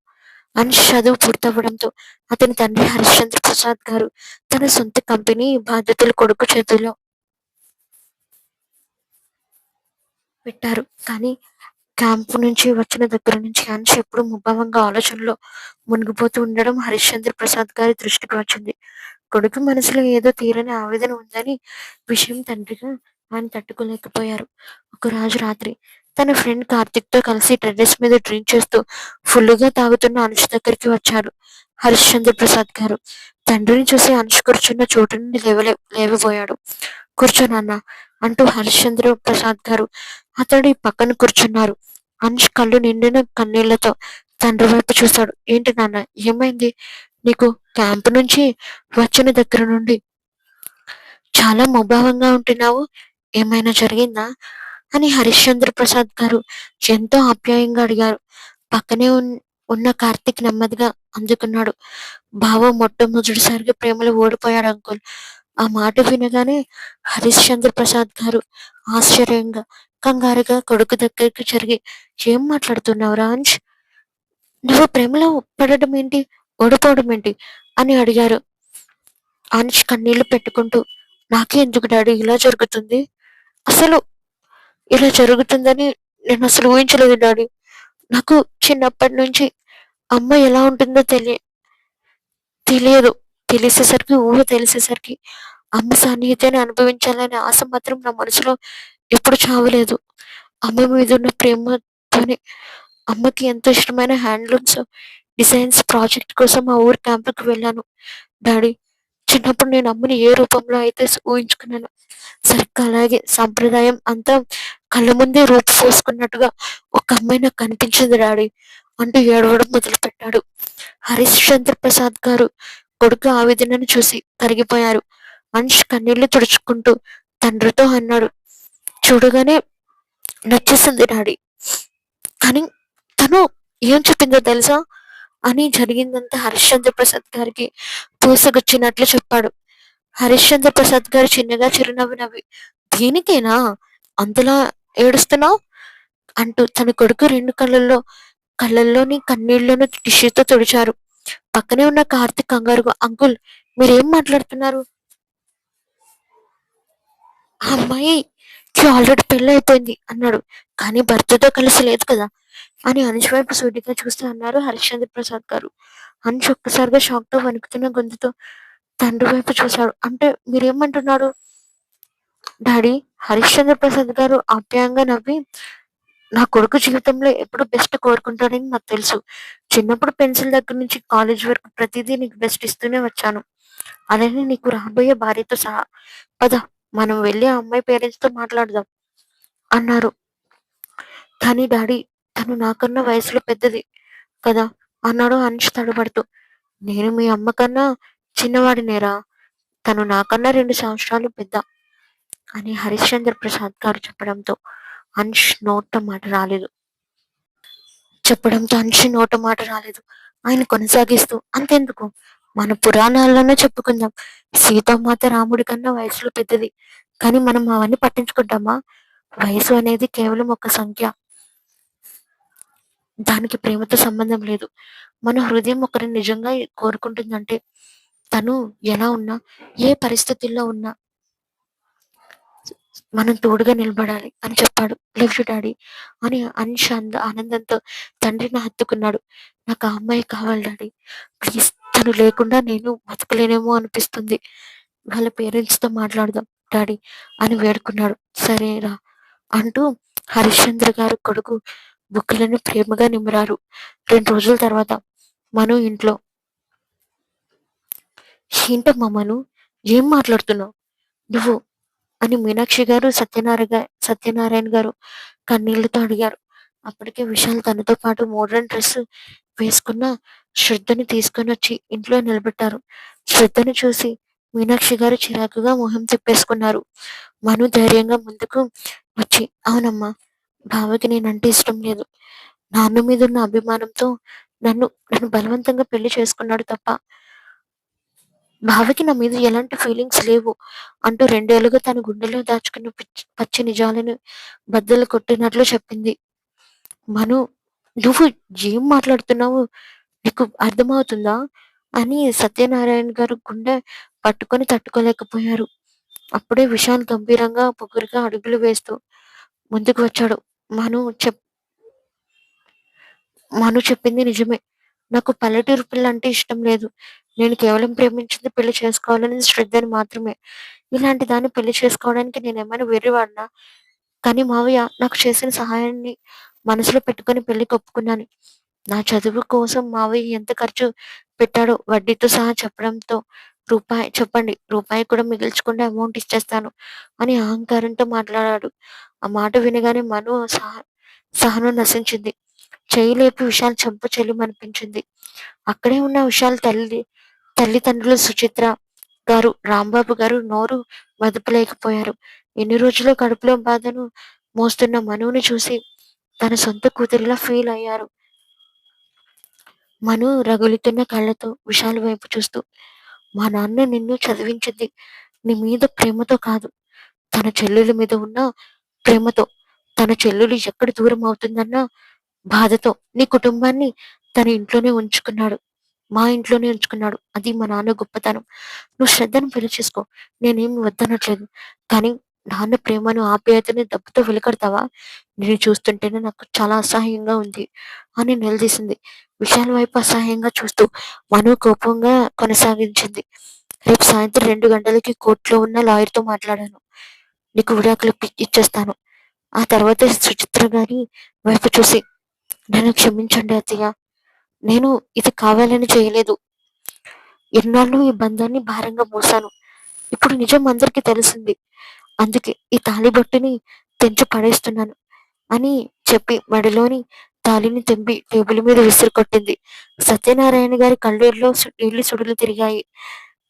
అనుష్ చదువు పూర్తవడంతో అతని తండ్రి హరిశ్చంద్ర ప్రసాద్ గారు తన సొంత కంపెనీ బాధ్యతలు కొడుకు చేతుల్లో పెట్టారు. కానీ క్యాంపు నుంచి వచ్చిన దగ్గర నుంచి అనుష ఎప్పుడు ముభావంగా ఆలోచనలో మునిగిపోతూ ఉండడం హరిశ్చంద్ర ప్రసాద్ గారి దృష్టికి వచ్చింది. కొడుకు మనసులో ఏదో తీరని ఆవేదన ఉందని విషయం తండ్రిగా ఆయన తట్టుకోలేకపోయారు. ఒకరోజు రాత్రి తన ఫ్రెండ్ కార్తిక్ తో కలిసి టెర్రస్ మీద డ్రింక్ చేస్తూ ఫుల్లుగా తాగుతున్న అనుష దగ్గరికి వచ్చారు హరిశ్చంద్ర ప్రసాద్ గారు. తండ్రిని చూసి అనుష కూర్చున్న చోటు నుండి లేవబోయాడు. కూర్చోనన్న అంటూ హరిశ్చంద్ర ప్రసాద్ గారు అతడి పక్కన కూర్చున్నారు. అనుష్ కళ్ళు నిండిన కన్నీళ్లతో తండ్రి వైపు చూశాడు. ఏంటి నాన్న, ఏమైంది? నీకు క్యాంపు నుంచి వచ్చిన దగ్గర నుండి చాలా ముభావంగా ఉంటున్నావు, ఏమైనా జరిగిందా అని హరిశ్చంద్ర ప్రసాద్ గారు ఎంతో ఆప్యాయంగా అడిగారు. పక్కనే ఉన్న కార్తిక్ నెమ్మదిగా అందుకున్నాడు. బావ మొట్టమొదటిసారిగా ప్రేమలో ఓడిపోయాడు అంకుల్. ఆ మాట వినగానే హరిశ్చంద్ర ప్రసాద్ గారు ఆశ్చర్యంగా కంగారుగా కొడుకు దగ్గరికి జరిగి, ఏం మాట్లాడుతున్నావు రాంజ్? నువ్వు ప్రేమలో పడడం ఏంటి, ఓడిపోవడం ఏంటి అని అడిగారు. అనుష్ కన్నీళ్లు పెట్టుకుంటూ, నాకే ఎందుకు డాడీ ఇలా జరుగుతుంది? అసలు ఇలా జరుగుతుందని నేను అసలు ఊహించలేదు డాడీ. నాకు చిన్నప్పటి నుంచి అమ్మ ఎలా ఉంటుందో తెలియదు. తెలిసేసరికి అమ్మ సాన్నిహిత్యాన్ని అనుభవించాలనే ఆశ మాత్రం నా మనసులో ఎప్పుడు చావలేదు. అమ్మ మీద ఉన్న ప్రేమతోనే అమ్మకి ఎంతో ఇష్టమైన హ్యాండ్లూమ్స్ డిజైన్స్ ప్రాజెక్ట్ కోసం ఆ ఊరు క్యాంపుకి వెళ్ళాను డాడీ. చిన్నప్పుడు నేను అమ్మని ఏ రూపంలో అయితే ఊహించుకున్నాను, సరిగ్గా అలాగే సాంప్రదాయం అంతా కళ్ళ ముందే రూపు పోసుకున్నట్టుగా ఒక అమ్మాయి నాకు కనిపించింది డాడీ అంటూ ఏడవడం మొదలుపెట్టాడు. హరిశ్చంద్ర ప్రసాద్ గారు కొడుకు ఆవేదనను చూసి కరిగిపోయారు. అనుష్ కన్నీళ్లు తుడుచుకుంటూ తండ్రితో అన్నాడు, చూడగానే నచ్చేసింది డాడీ, కానీ తను ఏం చెప్పిందో తెలుసా అని జరిగిందంతా హరిశ్చంద్ర ప్రసాద్ గారికి పూసగుచ్చినట్లు చెప్పాడు. హరిశ్చంద్ర ప్రసాద్ గారు చిన్నగా చిరునవ్వు నవ్వి, దీనికేనా అంతలా ఏడుస్తున్నావు అంటూ తన కొడుకు 2 కళ్ళల్లోని కన్నీళ్లను టిష్యూతో తుడిచారు. పక్కనే ఉన్న కార్తిక్ కంగారుగా, అంకుల్ మీరేం మాట్లాడుతున్నారు? ఆ అమ్మాయికి ఆల్రెడీ పెళ్లి అయిపోయింది అన్నాడు. కానీ భర్తతో కలిసి లేదు కదా అని అనుష్ వైపు సూటిగా చూస్తూ అన్నారు హరిశ్చంద్ర ప్రసాద్ గారు. అనుష్ ఒక్కసారిగా షాక్ తో వణుకుతున్న గొంతుతో తండ్రి వైపు చూశాడు. అంటే మీరేమంటున్నారు డాడీ? హరిశ్చంద్ర ప్రసాద్ గారు ఆప్యాయంగా నవ్వి, నా కొడుకు జీవితంలో ఎప్పుడు బెస్ట్ కోరుకుంటాడని నాకు తెలుసు. చిన్నప్పుడు పెన్సిల్ దగ్గర నుంచి కాలేజ్ వరకు ప్రతిదీ నీకు బెస్ట్ ఇస్తూనే వచ్చాను. అలానే నీకు రాబోయే భార్యతో సహా. పద మనం వెళ్ళి ఆ అమ్మాయి పేరెంట్స్ తో మాట్లాడదాం అన్నారు. కానీ డాడీ, తను నాకన్నా వయసులో పెద్దది కదా అన్నాడు అనుష్ తడబడుతూ. నేను మీ అమ్మ కన్నా చిన్నవాడినేరా, తను నాకన్నా 2 సంవత్సరాలు పెద్ద అని హరిశ్చంద్ర ప్రసాద్ గారు చెప్పడంతో అనుష్ నోట మాట రాలేదు. ఆయన కొనసాగిస్తూ, అంతెందుకు, మన పురాణాల్లోనే చెప్పుకుందాం, సీతామాత రాముడి కన్నా వయసులో పెద్దది. కానీ మనం అవన్నీ పట్టించుకుంటామా? వయసు అనేది కేవలం ఒక సంఖ్య, దానికి ప్రేమతో సంబంధం లేదు. మన హృదయం ఒకరిని నిజంగా కోరుకుంటుందంటే తను ఎలా ఉన్నా, ఏ పరిస్థితుల్లో ఉన్నా మనం తోడుగా నిలబడాలి అని చెప్పాడు. లవ్ యూ డాడీ అని అనుష్ ఆనందంతో తండ్రిని హత్తుకున్నాడు. నాకు ఆ అమ్మాయి కావాలి డాడీ, ప్లీజ్, తను లేకుండా నేను బతకలేనేమో అనిపిస్తుంది. వాళ్ళ పేరెంట్స్ తో మాట్లాడదాం డాడీ అని వేడుకున్నాడు. సరేరా అంటూ హరిశ్చంద్ర గారు కొడుకు బుగ్గలను ప్రేమగా నిమిరారు. 2 రోజుల తర్వాత మను ఇంట్లో. "ఏంటమ్మా మను, ఏం మాట్లాడుతున్నావు నువ్వు?" అని మీనాక్షి గారు, సత్యనారాయణ గారు కన్నీళ్లతో అడిగారు. అప్పటికే విశాల్ తనతో పాటు మోడ్రన్ డ్రెస్ వేసుకున్న శ్రద్ధని తీసుకొనొచ్చి ఇంట్లో నిలబెట్టారు. శ్రద్ధని చూసి మీనాక్షి గారు చిరాకుగా మొహం తిప్పేసుకున్నారు. మను ధైర్యంగా ముందుకు వచ్చి, "అవునమ్మా, బావకి నేనంటే ఇష్టం లేదు. నాన్న మీదున్న అభిమానంతో నన్ను నన్ను బలవంతంగా పెళ్లి చేసుకున్నాడు తప్ప బావకి నా మీద ఎలాంటి ఫీలింగ్స్ లేవు" అంటూ 2 ఏళ్లుగా తన గుండెలో దాచుకున్న పచ్చి నిజాలను బద్దలు కొట్టినట్లు చెప్పింది. "మను, నువ్వు ఏం మాట్లాడుతున్నావు? నీకు అర్థమవుతుందా?" అని సత్యనారాయణ గారు గుండె పట్టుకొని తట్టుకోలేకపోయారు. అప్పుడే విశాల్ గంభీరంగా, పొగరుగా అడుగులు వేస్తూ ముందుకు వచ్చాడు. "మను చెప్ మను చెప్పింది నిజమే. నాకు పల్లెటూరు పిల్లంటే ఇష్టం లేదు. నేను కేవలం ప్రేమించింది పెళ్లి చేసుకోవాలని శ్రద్ధని మాత్రమే. ఇలాంటి దాన్ని పెళ్లి చేసుకోవడానికి నేనేమైనా వెర్రివాడినా? కానీ మావయ్య నాకు చేసిన సహాయాన్ని మనసులో పెట్టుకొని పెళ్లికి ఒప్పుకున్నాను. నా చదువు కోసం మావయ్య ఎంత ఖర్చు పెట్టాడో వడ్డీతో సహా చెప్పడంతో చెప్పండి, రూపాయి కూడా మిగిల్చకుండా అమౌంట్ ఇచ్చేస్తాను" అని అహంకారంతో మాట్లాడాడు. ఆ మాట వినగానే మను సహనం నశించింది. చెయ్యి లేపి విశాల్ చెంప చెల్లుమనిపించింది. అక్కడే ఉన్న విశాల్ తల్లిదండ్రులు సుచిత్ర గారు, రాంబాబు గారు నోరు మెదపలేకపోయారు. ఎన్ని రోజులు కడుపులో బాధను మోస్తున్న మనుని చూసి తన సొంత కూతురిలా ఫీల్ అయ్యారు. మను రగులుతున్న కళ్ళతో విశాల్ వైపు చూస్తూ, "మా నాన్న నిన్ను చదివించింది నీ మీద ప్రేమతో కాదు, తన చెల్లెల మీద ఉన్న ప్రేమతో. తన చెల్లెలు ఎక్కడ దూరం అవుతుందన్న బాధతో నీ కుటుంబాన్ని తన ఇంట్లోనే ఉంచుకున్నాడు. మా ఇంట్లోనే ఉంచుకున్నాడు. అది మా నాన్న గొప్పతనం. నువ్వు శ్రద్ధను పెళ్లి చేసుకో. నేనేమి వద్దనట్లేదు. కానీ నాన్న ప్రేమను, ఆప్యాయతని దెబ్బతో వెలికడతావా? నిన్ను చూస్తుంటేనే నాకు చాలా అసహ్యంగా ఉంది" అని నిలదీసింది. విశాల్ వైపు అసహ్యంగా చూస్తూ మను కోపంగా కొనసాగించింది. "రేపు సాయంత్రం 2 గంటలకి కోర్టులో ఉన్న లాయర్‌తో మాట్లాడాను. నీకు విడాకులు ఇచ్చేస్తాను." ఆ తర్వాత సుచిత్ర గారి వైపు చూసి, "నన్ను క్షమించండి అత్తయ్య. నేను ఇది కావాలని చేయలేదు. ఎన్నాళ్ళు ఈ బంధాన్ని భారంగా మోసాను. ఇప్పుడు నిజం అందరికీ తెలిసింది. అందుకే ఈ తాళిబొట్టుని తెంచి పడేస్తున్నాను" అని చెప్పి మెడలోని తాళిని తెంపి టేబుల్ మీద విసిరికొట్టింది. సత్యనారాయణ గారి కళ్ళల్లో నీళ్లు సుడులు తిరిగాయి.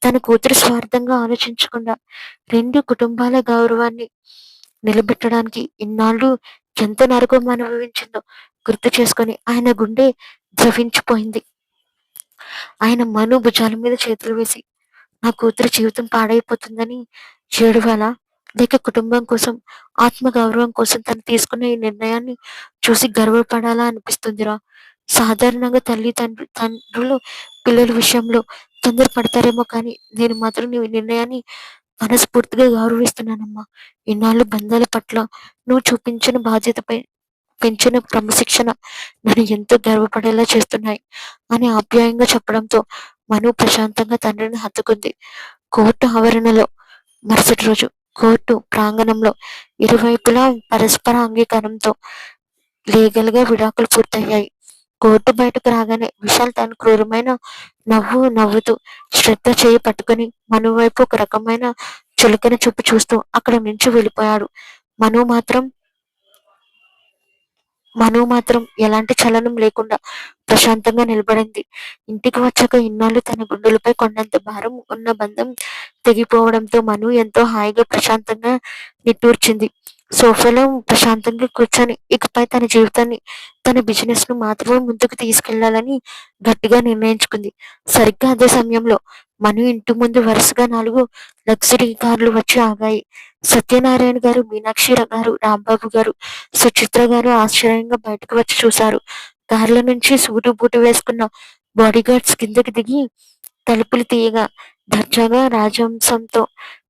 తన కూతురు స్వార్థంగా ఆలోచించకుండా 2 కుటుంబాల గౌరవాన్ని నిలబెట్టడానికి ఇన్నాళ్ళు ఎంత నరకం అనుభవించిందో గుర్తు చేసుకొని ఆయన గుండె ద్రవించిపోయింది. ఆయన మను భుజాల మీద చేతులు వేసి, "నా కూతురి జీవితం పాడైపోతుందని ఏడవాలా? లేక కుటుంబం కోసం, ఆత్మగౌరవం కోసం తను తీసుకున్న ఈ నిర్ణయాన్ని చూసి గర్వపడాలా అనిపిస్తుందిరా. సాధారణంగా తండ్రులు పిల్లల విషయంలో తొందరపడతారేమో కానీ నేను మాత్రం నీ నిర్ణయాన్ని మనస్ఫూర్తిగా గౌరవిస్తున్నానమ్మా. ఇన్నాళ్ళు బంధాల పట్ల నువ్వు చూపించిన బాధ్యతపై పెంచిన క్రమశిక్షణ నన్ను ఎంతో గర్వపడేలా చేస్తున్నాయి" అని ఆప్యాయంగా చెప్పడంతో మను ప్రశాంతంగా తండ్రిని హత్తుకుంది. కోర్టు ఆవరణలో మరుసటి రోజు కోర్టు ప్రాంగణంలో ఇరువైపులా పరస్పర అంగీకారంతో లీగల్‌గా విడాకులు పూర్తయ్యాయి. కోర్టు బయటకు రాగానే విశాల్ తన క్రూరమైన నవ్వు నవ్వుతూ శ్రద్ధ చెయ్యి పట్టుకొని మను వైపు ఒక రకమైన చులకన చూపు చూస్తూ అక్కడి నుంచి వెళ్ళిపోయాడు. మను మాత్రం మను మాత్రం ఎలాంటి చలనం లేకుండా ప్రశాంతంగా నిలబడింది. ఇంటికి వచ్చాక ఇన్నాళ్ళు తన గుండెలపై కొండంత భారం ఉన్న బంధం తెగిపోవడంతో మను ఎంతో హాయిగా, ప్రశాంతంగా నిట్టూర్చింది. సోఫాలో ప్రశాంతంగా కూర్చొని ఇకపై తన జీవితాన్ని, తన బిజినెస్ ను మాత్రమే ముందుకు తీసుకెళ్లాలని గట్టిగా నిర్ణయించుకుంది. సరిగ్గా అదే సమయంలో మను ఇంటి ముందు వరుసగా 4 లగ్జరీ కార్లు వచ్చి ఆగాయి. సత్యనారాయణ గారు, మీనాక్షి గారు, రాంబాబు గారు, సుచిత్ర గారు ఆశ్చర్యంగా బయటకు వచ్చి చూశారు. కార్ల నుంచి సూటు బూటు వేసుకున్న బాడీగార్డ్స్ కిందకి దిగి తలుపులు తీయగా దర్జాగా రాజహంసంతో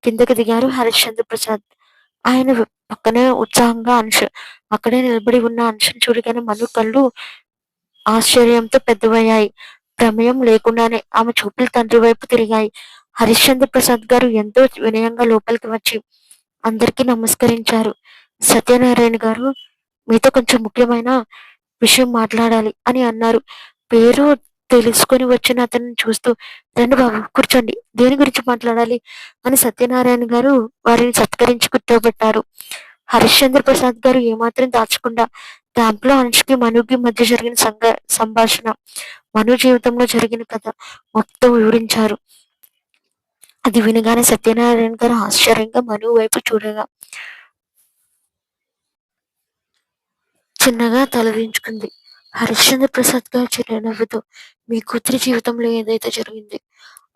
కిందకి దిగారు హరిశ్చంద్ర ప్రసాద్. ఆయన పక్కనే ఉత్సాహంగా అక్కడే నిలబడి ఉన్న అంశను చూడగానే మను కళ్ళు ఆశ్చర్యంతో పెద్దవయ్యాయి. ప్రమేయం లేకుండానే ఆమె చూపులు తండ్రి వైపు తిరిగాయి. హరిశ్చంద్ర ప్రసాద్ గారు ఎంతో వినయంగా లోపలికి వచ్చి అందరికీ నమస్కరించారు. "సత్యనారాయణ గారు, మీతో కొంచెం ముఖ్యమైన విషయం మాట్లాడాలి అని అన్నారు. పేరు తెలుసుకొని వచ్చిన అతన్ని చూస్తూ, "రండి బాబు కూర్చోండి. దేని గురించి మాట్లాడాలి?" అని సత్యనారాయణ గారు వారిని సత్కరించి కూర్చోబెట్టారు. హరిశ్చంద్ర ప్రసాద్ గారు ఏమాత్రం దాచకుండా క్యాంప్‌లో అనుష్‌కి, మనుకి మధ్య జరిగిన సంభాషణ, మను జీవితంలో జరిగిన కథ మొత్తం వివరించారు. అది వినగానే సత్యనారాయణ గారు ఆశ్చర్యంగా మను వైపు చూడగా చిన్నగా తలదించుకుంది. హరిశ్చంద్ర ప్రసాద్ గారు చిరునవ్వుతో, "మీ కూతురి జీవితంలో ఏదైతే జరిగింది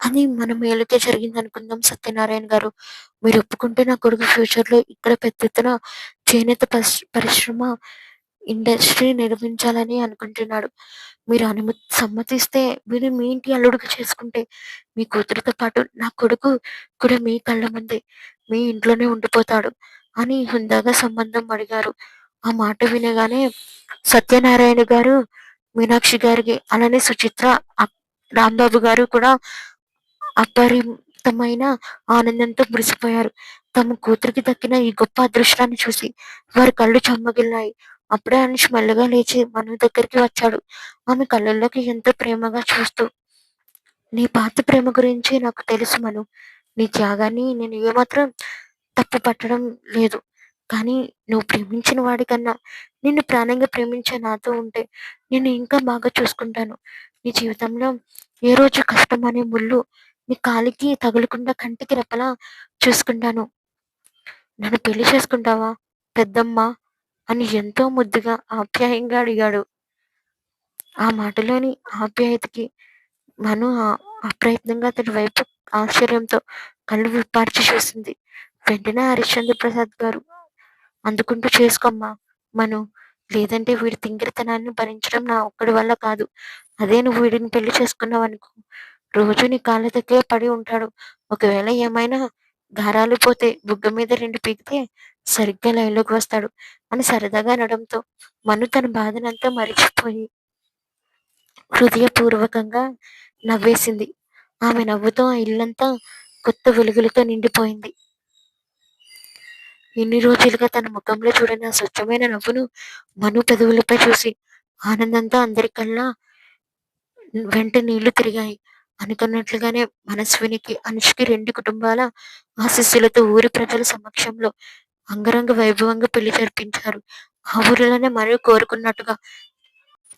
అది మన మేలుకే జరిగిందనుకుందాం సత్యనారాయణ గారు. మీరు ఒప్పుకుంటే నా కొడుకు ఫ్యూచర్‌లో ఇక్కడ పెద్ద ఎత్తున చేనేత పరిశ్రమ, ఇండస్ట్రీ నిర్మించాలని అనుకుంటున్నాడు. మీరు సమ్మతిస్తే వీడిని మీ ఇంటి అల్లుడుగా చేసుకుంటే, మీ కూతురితో పాటు నా కొడుకు కూడా మీ కళ్ళ ముందే మీ ఇంట్లోనే ఉండిపోతాడు" అని హుందాగా సంబంధం అడిగారు. ఆ మాట వినగానే సత్యనారాయణ గారు, మీనాక్షి గారికి, అలానే సుచిత్ర, రాంబాబు గారు కూడా అపరిమితమైన ఆనందంతో మురిసిపోయారు. తమ కూతురికి దక్కిన ఈ గొప్ప అదృష్టాన్ని చూసి వారి కళ్ళు చెమ్మగిల్లాయి. అప్పుడే అనుష్ మెల్లగా లేచి మను దగ్గరికి వచ్చాడు. ఆమె కళ్ళల్లోకి ఎంతో ప్రేమగా చూస్తూ, "నీ పాత ప్రేమ గురించి నాకు తెలుసు మను. నీ త్యాగాన్ని నేను ఏమాత్రం తప్పు పట్టడం లేదు. కానీ నువ్వు ప్రేమించిన వాడికన్నా నిన్ను ప్రాణంగా ప్రేమించే నాతో ఉంటే నిన్ను ఇంకా బాగా చూసుకుంటాను. నీ జీవితంలో ఏ రోజు కష్టం అనే ముల్లు నీ కాలికి తగలకుండా కంటికి రెప్పలా చూసుకుంటాను. నన్ను పెళ్లి చేసుకుంటావా పెద్దమ్మా?" అని ఎంతో ముద్దుగా, ఆప్యాయంగా అడిగాడు. ఆ మాటలోని ఆప్యాయతకి మను అప్రయత్నంగా అతడి వైపు ఆశ్చర్యంతో కళ్ళు విప్పార్చి చూసింది. వెంటనే హరిశ్చంద్ర ప్రసాద్ గారు అందుకుంటూ, "చేసుకోమ్మా మను. లేదంటే వీడి తింగరితనాన్ని భరించడం నా ఒక్కడి వల్ల కాదు. అదే నువ్వు వీడిని పెళ్లి చేసుకున్నావనుకో, రోజు నీ కాళ్ళ దగ్గరే పడి ఉంటాడు. ఒకవేళ ఏమైనా గారాలు పోతే, బుగ్గ మీద 2 పీకితే సరిగ్గా లైన్‌లోకి వస్తాడు" అని సరదాగా అనడంతో మను తన బాధనంతా మరిచిపోయి హృదయపూర్వకంగా నవ్వేసింది. ఆమె నవ్వుతో ఆ ఇల్లంతా కొత్త వెలుగులతో నిండిపోయింది. ఇన్ని రోజులుగా తన ముఖంలో చూడని ఆ స్వచ్ఛమైన నవ్వును మను పెదవులపై చూసి ఆనందంతో అందరి కళ్ళ వెంట నీళ్లు తిరిగాయి. అనుకున్నట్లుగానే మనస్వినికి, అనుష్కి 2 కుటుంబాల ఆశీస్సులతో ఊరి ప్రజల సమక్షంలో అంగరంగ వైభవంగా పెళ్లి జరిపించారు. ఆ ఊరిలోనే మను కోరుకున్నట్టుగా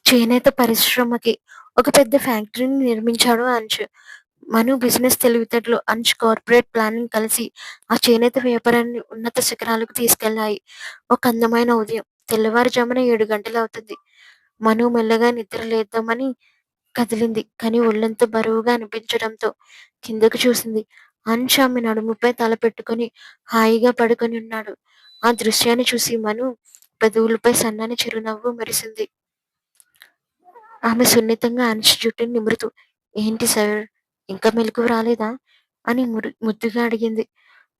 చేనేత పరిశ్రమకి ఒక పెద్ద ఫ్యాక్టరీని నిర్మించాడు అంచు. మను బిజినెస్ తెలివితేటలు, అంచు కార్పొరేట్ ప్లానింగ్ కలిసి ఆ చేనేత వ్యాపారాన్ని ఉన్నత శిఖరాలకు తీసుకెళ్లాయి. ఒక అందమైన ఉదయం. తెల్లవారుజామున 7 గంటలవుతుంది. మను మెల్లగా నిద్ర లేద్దామని కదిలింది. కానీ ఒళ్ళంతా బరువుగా అనిపించడంతో కిందకు చూసింది. అంచు ఆమె నడుముపై తల పెట్టుకొని హాయిగా పడుకొని ఉన్నాడు. ఆ దృశ్యాన్ని చూసి మను పెదవులపై సన్నని చిరునవ్వు మెరిసింది. ఆమె సున్నితంగా అంచు జుట్టుని నిమురుతూ, "ఏంటి సార్, ఇంకా మెలకువ రాలేదా?" అని ముద్దుగా అడిగింది.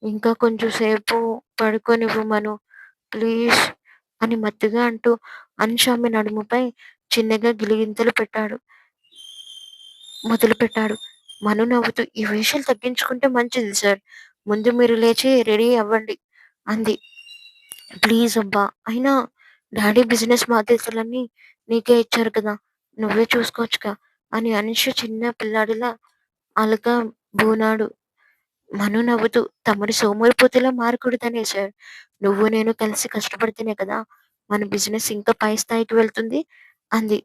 "ఇంకా కొంచెం సేపు పడుకోనివ్వు మను ప్లీజ్" అని మత్తుగా అంటూ అంచు ఆమె నడుముపై చిన్నగా గిలిగింతలు మొదలుపెట్టాడు. మను నవ్వుతూ, "ఈ వేషాలు తగ్గించుకుంటే మంచిది సార్. ముందు మీరు లేచి రెడీ అవ్వండి" అంది. "ప్లీజ్ అబ్బా! అయినా డాడీ బిజినెస్ బాధ్యతలన్నీ నీకే ఇచ్చారు కదా! నువ్వే చూసుకోవచ్చుగా" అని అనుష చిన్న పిల్లాడిలా అలక బూనాడు. మను నవ్వుతూ, "తమరు సోమరిపోతులా మారకూడదనే సార్. నువ్వు నేను కలిసి కష్టపడితేనే కదా మన బిజినెస్ ఇంకా పై స్థాయికి వెళ్తుంది" అంది.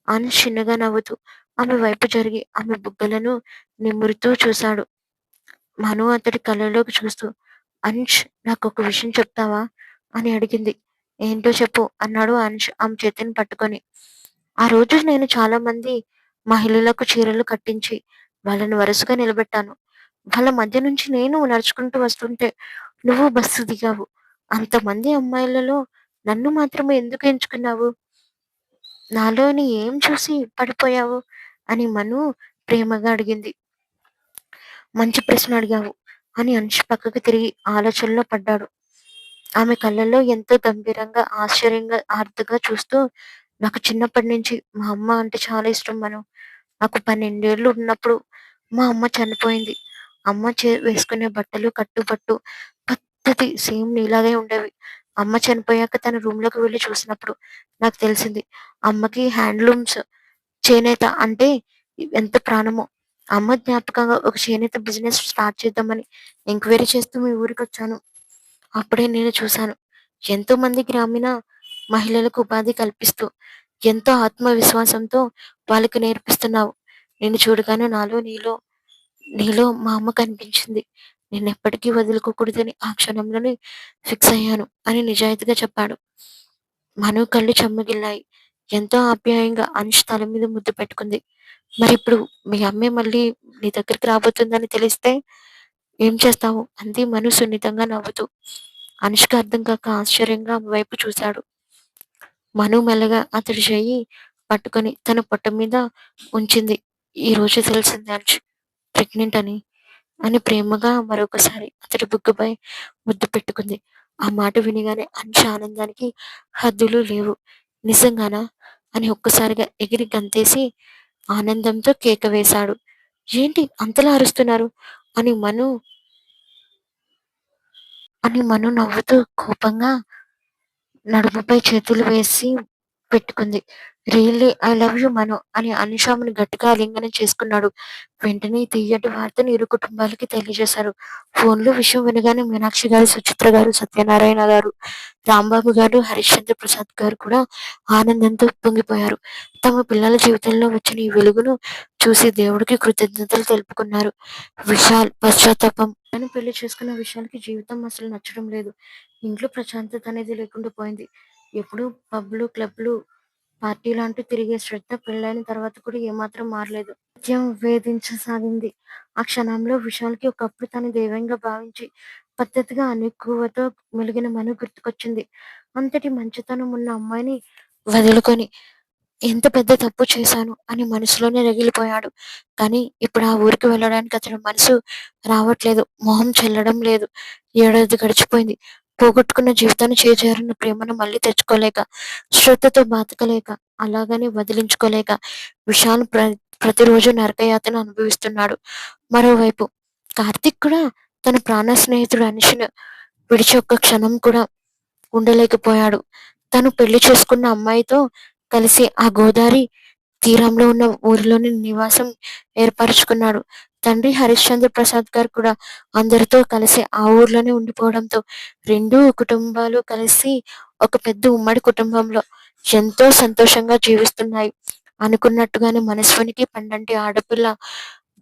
అనుష్ చిన్నగా నవ్వుతూ ఆమె వైపు జరిగి ఆమె బుగ్గలను నిమురుతూ చూశాడు. మను అతడి కళ్ళలోకి చూస్తూ, "అంష్, నాకొక విషయం చెప్తావా?" అని అడిగింది. "ఏంటో చెప్పు" అన్నాడు అంష్ ఆమె చేతిని పట్టుకొని. "ఆ రోజు నేను చాలా మంది మహిళలకు చీరలు కట్టించి వాళ్ళని వరుసగా నిలబెట్టాను. వాళ్ళ మధ్య నుంచి నేను నడుచుకుంటూ వస్తుంటే నువ్వు బస్సు దిగావు. అంతమంది అమ్మాయిలలో నన్ను మాత్రమే ఎందుకు ఎంచుకున్నావు? నాలోని ఏం చూసి పడిపోయావు?" అని మను ప్రేమగా అడిగింది. "మంచి ప్రశ్న అడిగావు" అని అంష్ పక్కకు తిరిగి ఆలోచనలో పడ్డాడు. ఆమె కళ్ళల్లో ఎంతో గంభీరంగా, ఆశ్చర్యంగా, ఆర్ద్రంగా చూస్తూ, "నాకు చిన్నప్పటి నుంచి మా అమ్మ అంటే చాలా ఇష్టం మను. నాకు 12 ఏళ్ళు ఉన్నప్పుడు మా అమ్మ చనిపోయింది. అమ్మ వేసుకునే బట్టలు, కట్టుబట్టు, పద్ధతి సేమ్ నీలాగే ఉండేవి. అమ్మ చనిపోయాక తన రూమ్‌లోకి వెళ్లి చూసినప్పుడు నాకు తెలిసింది. అమ్మకి హ్యాండ్లూమ్స్ చేనేత అంటే ఎంత ప్రాణమో. అమ్మ జ్ఞాపకంగా ఒక చేనేత బిజినెస్ స్టార్ట్ చేద్దామని ఎంక్వైరీ చేస్తూ మీ ఊరికొచ్చాను. అప్పుడే నేను చూశాను. ఎంతోమంది గ్రామీణ మహిళలకు ఉపాధి కల్పిస్తూ, ఎంతో ఆత్మవిశ్వాసంతో వాళ్ళకి నేర్పిస్తున్నావు. నిన్ను చూడగానే నీలో మా అమ్మ కనిపించింది. నిన్నెప్పటికీ వదులుకోకూడదని ఆ క్షణంలోనే ఫిక్స్ అయ్యాను అని నిజాయితీగా చెప్పాడు. మను కళ్ళు చెమ్మగిల్లాయి. ఎంతో ఆప్యాయంగా అనుష్ తల మీద ముద్దు పెట్టుకుంది. మరిప్పుడు మీ అమ్మే మళ్ళీ నీ దగ్గరికి రాబోతుందని తెలిస్తే ఏం చేస్తావు? అంది మను సున్నితంగా నవ్వుతూ. అనుష్క అర్థం కాక ఆశ్చర్యంగా ఆమె వైపు చూశాడు. మను మెల్లగా అతడి చెయ్యి పట్టుకొని తన పొట్ట మీద ఉంచింది. ఈ రోజు తెలిసింది అనుష్ ప్రెగ్నెంట్ అని ప్రేమగా మరొకసారి అతడి బుగ్గపై ముద్దు పెట్టుకుంది. ఆ మాట వినగానే అనుష ఆనందానికి హద్దులు లేవు. నిజంగానా? అని ఒక్కసారిగా ఎగిరి గంతేసి ఆనందంతో కేక వేశాడు. ఏంటి అంతలా అరుస్తున్నారు? అని మను మను నవ్వుతూ కోపంగా నడుముపై చేతులు వేసి పెట్టుకుంది. రియల్లీ ఐ లవ్ యూ మను అని అనుష ఆమెను గట్టిగా ఆలింగనం చేసుకున్నాడు. వెంటనే ఈ తియ్యటి వార్తను ఇరు కుటుంబాలకి తెలియజేశారు. ఫోన్‌లో విషయం వినగానే మీనాక్షి గారు, సుచిత్ర గారు, సత్యనారాయణ గారు, రాంబాబు గారు, హరిశ్చంద్ర ప్రసాద్ గారు కూడా ఆనందంతో ఉప్పొంగిపోయారు. తమ పిల్లల జీవితంలో వచ్చిన ఈ వెలుగును చూసి దేవుడికి కృతజ్ఞతలు తెలుపుకున్నారు. విశాల్ పశ్చాత్తాపం. తను పెళ్లి చేసుకున్న విశాల్‌కి జీవితం అసలు నచ్చడం లేదు. ఇంట్లో ప్రశాంతత అనేది లేకుండా పోయింది. ఎప్పుడూ పబ్‌లు, క్లబ్‌లు, పార్టీలంటూ తిరిగే శ్రద్ధ పెళ్లైన తర్వాత కూడా ఏమాత్రం మారలేదు. నిత్యం వేధించసాగింది. ఆ క్షణంలో విశాల్‌కి ఒకప్పుడు తను దైవంగా భావించి, పద్ధతిగా అణకువతో మెలిగిన మను గుర్తుకొచ్చింది. అంతటి మంచితనం ఉన్న అమ్మాయిని వదులుకొని ఎంత పెద్ద తప్పు చేశాను అని మనసులోనే రగిలిపోయాడు. కానీ ఇప్పుడు ఆ ఊరికి వెళ్ళడానికి అతడి మనసు రావట్లేదు. మొహం చెల్లడం లేదు. ఏడాది గడిచిపోయింది. పోగొట్టుకున్న జీవితాన్ని చేజారిన ప్రేమను మళ్ళీ తెచ్చుకోలేక, శ్రద్ధతో బతకలేక, అలాగని వదిలించుకోలేక విశాల్ ప్రతిరోజు నరకయాతన అనుభవిస్తున్నాడు. మరోవైపు కార్తీక్ కూడా తన ప్రాణ స్నేహితుడు అనుషను విడిచి ఒక్క క్షణం కూడా ఉండలేకపోయాడు. తను పెళ్లి చేసుకున్న అమ్మాయితో కలిసి ఆ గోదారి తీరంలో ఉన్న ఊరిలోని నివాసం ఏర్పరచుకున్నాడు. తండ్రి హరిశ్చంద్ర ప్రసాద్ గారు కూడా అందరితో కలిసి ఆ ఊర్లోనే ఉండిపోవడంతో రెండు కుటుంబాలు కలిసి ఒక పెద్ద ఉమ్మడి కుటుంబంలో ఎంతో సంతోషంగా జీవిస్తున్నాయి. అనుకున్నట్టుగానే మనస్వినికి పండంటి ఆడపిల్ల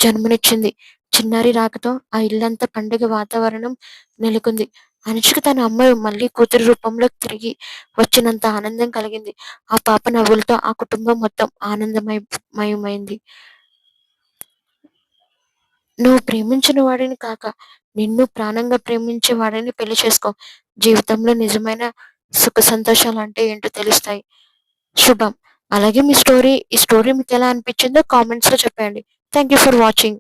జన్మనిచ్చింది. చిన్నారి రాకతో ఆ ఇల్లంతా పండుగ వాతావరణం నెలకొంది. అనుష్క తన అమ్మాయి మళ్ళీ కూతురి రూపంలో తిరిగి వచ్చినంత ఆనందం కలిగింది. ఆ పాప నవ్వులతో ఆ కుటుంబం మొత్తం మయమైంది. నువ్వు ప్రేమించిన వాడిని కాక నిన్ను ప్రాణంగా ప్రేమించే వాడిని పెళ్లి చేసుకో. జీవితంలో నిజమైన సుఖ సంతోషాలు అంటే ఏంటో తెలుస్తాయి. శుభం. అలాగే ఈ స్టోరీ మీకు ఎలా అనిపించిందో కామెంట్స్ లో చెప్పండి. Thank you for watching.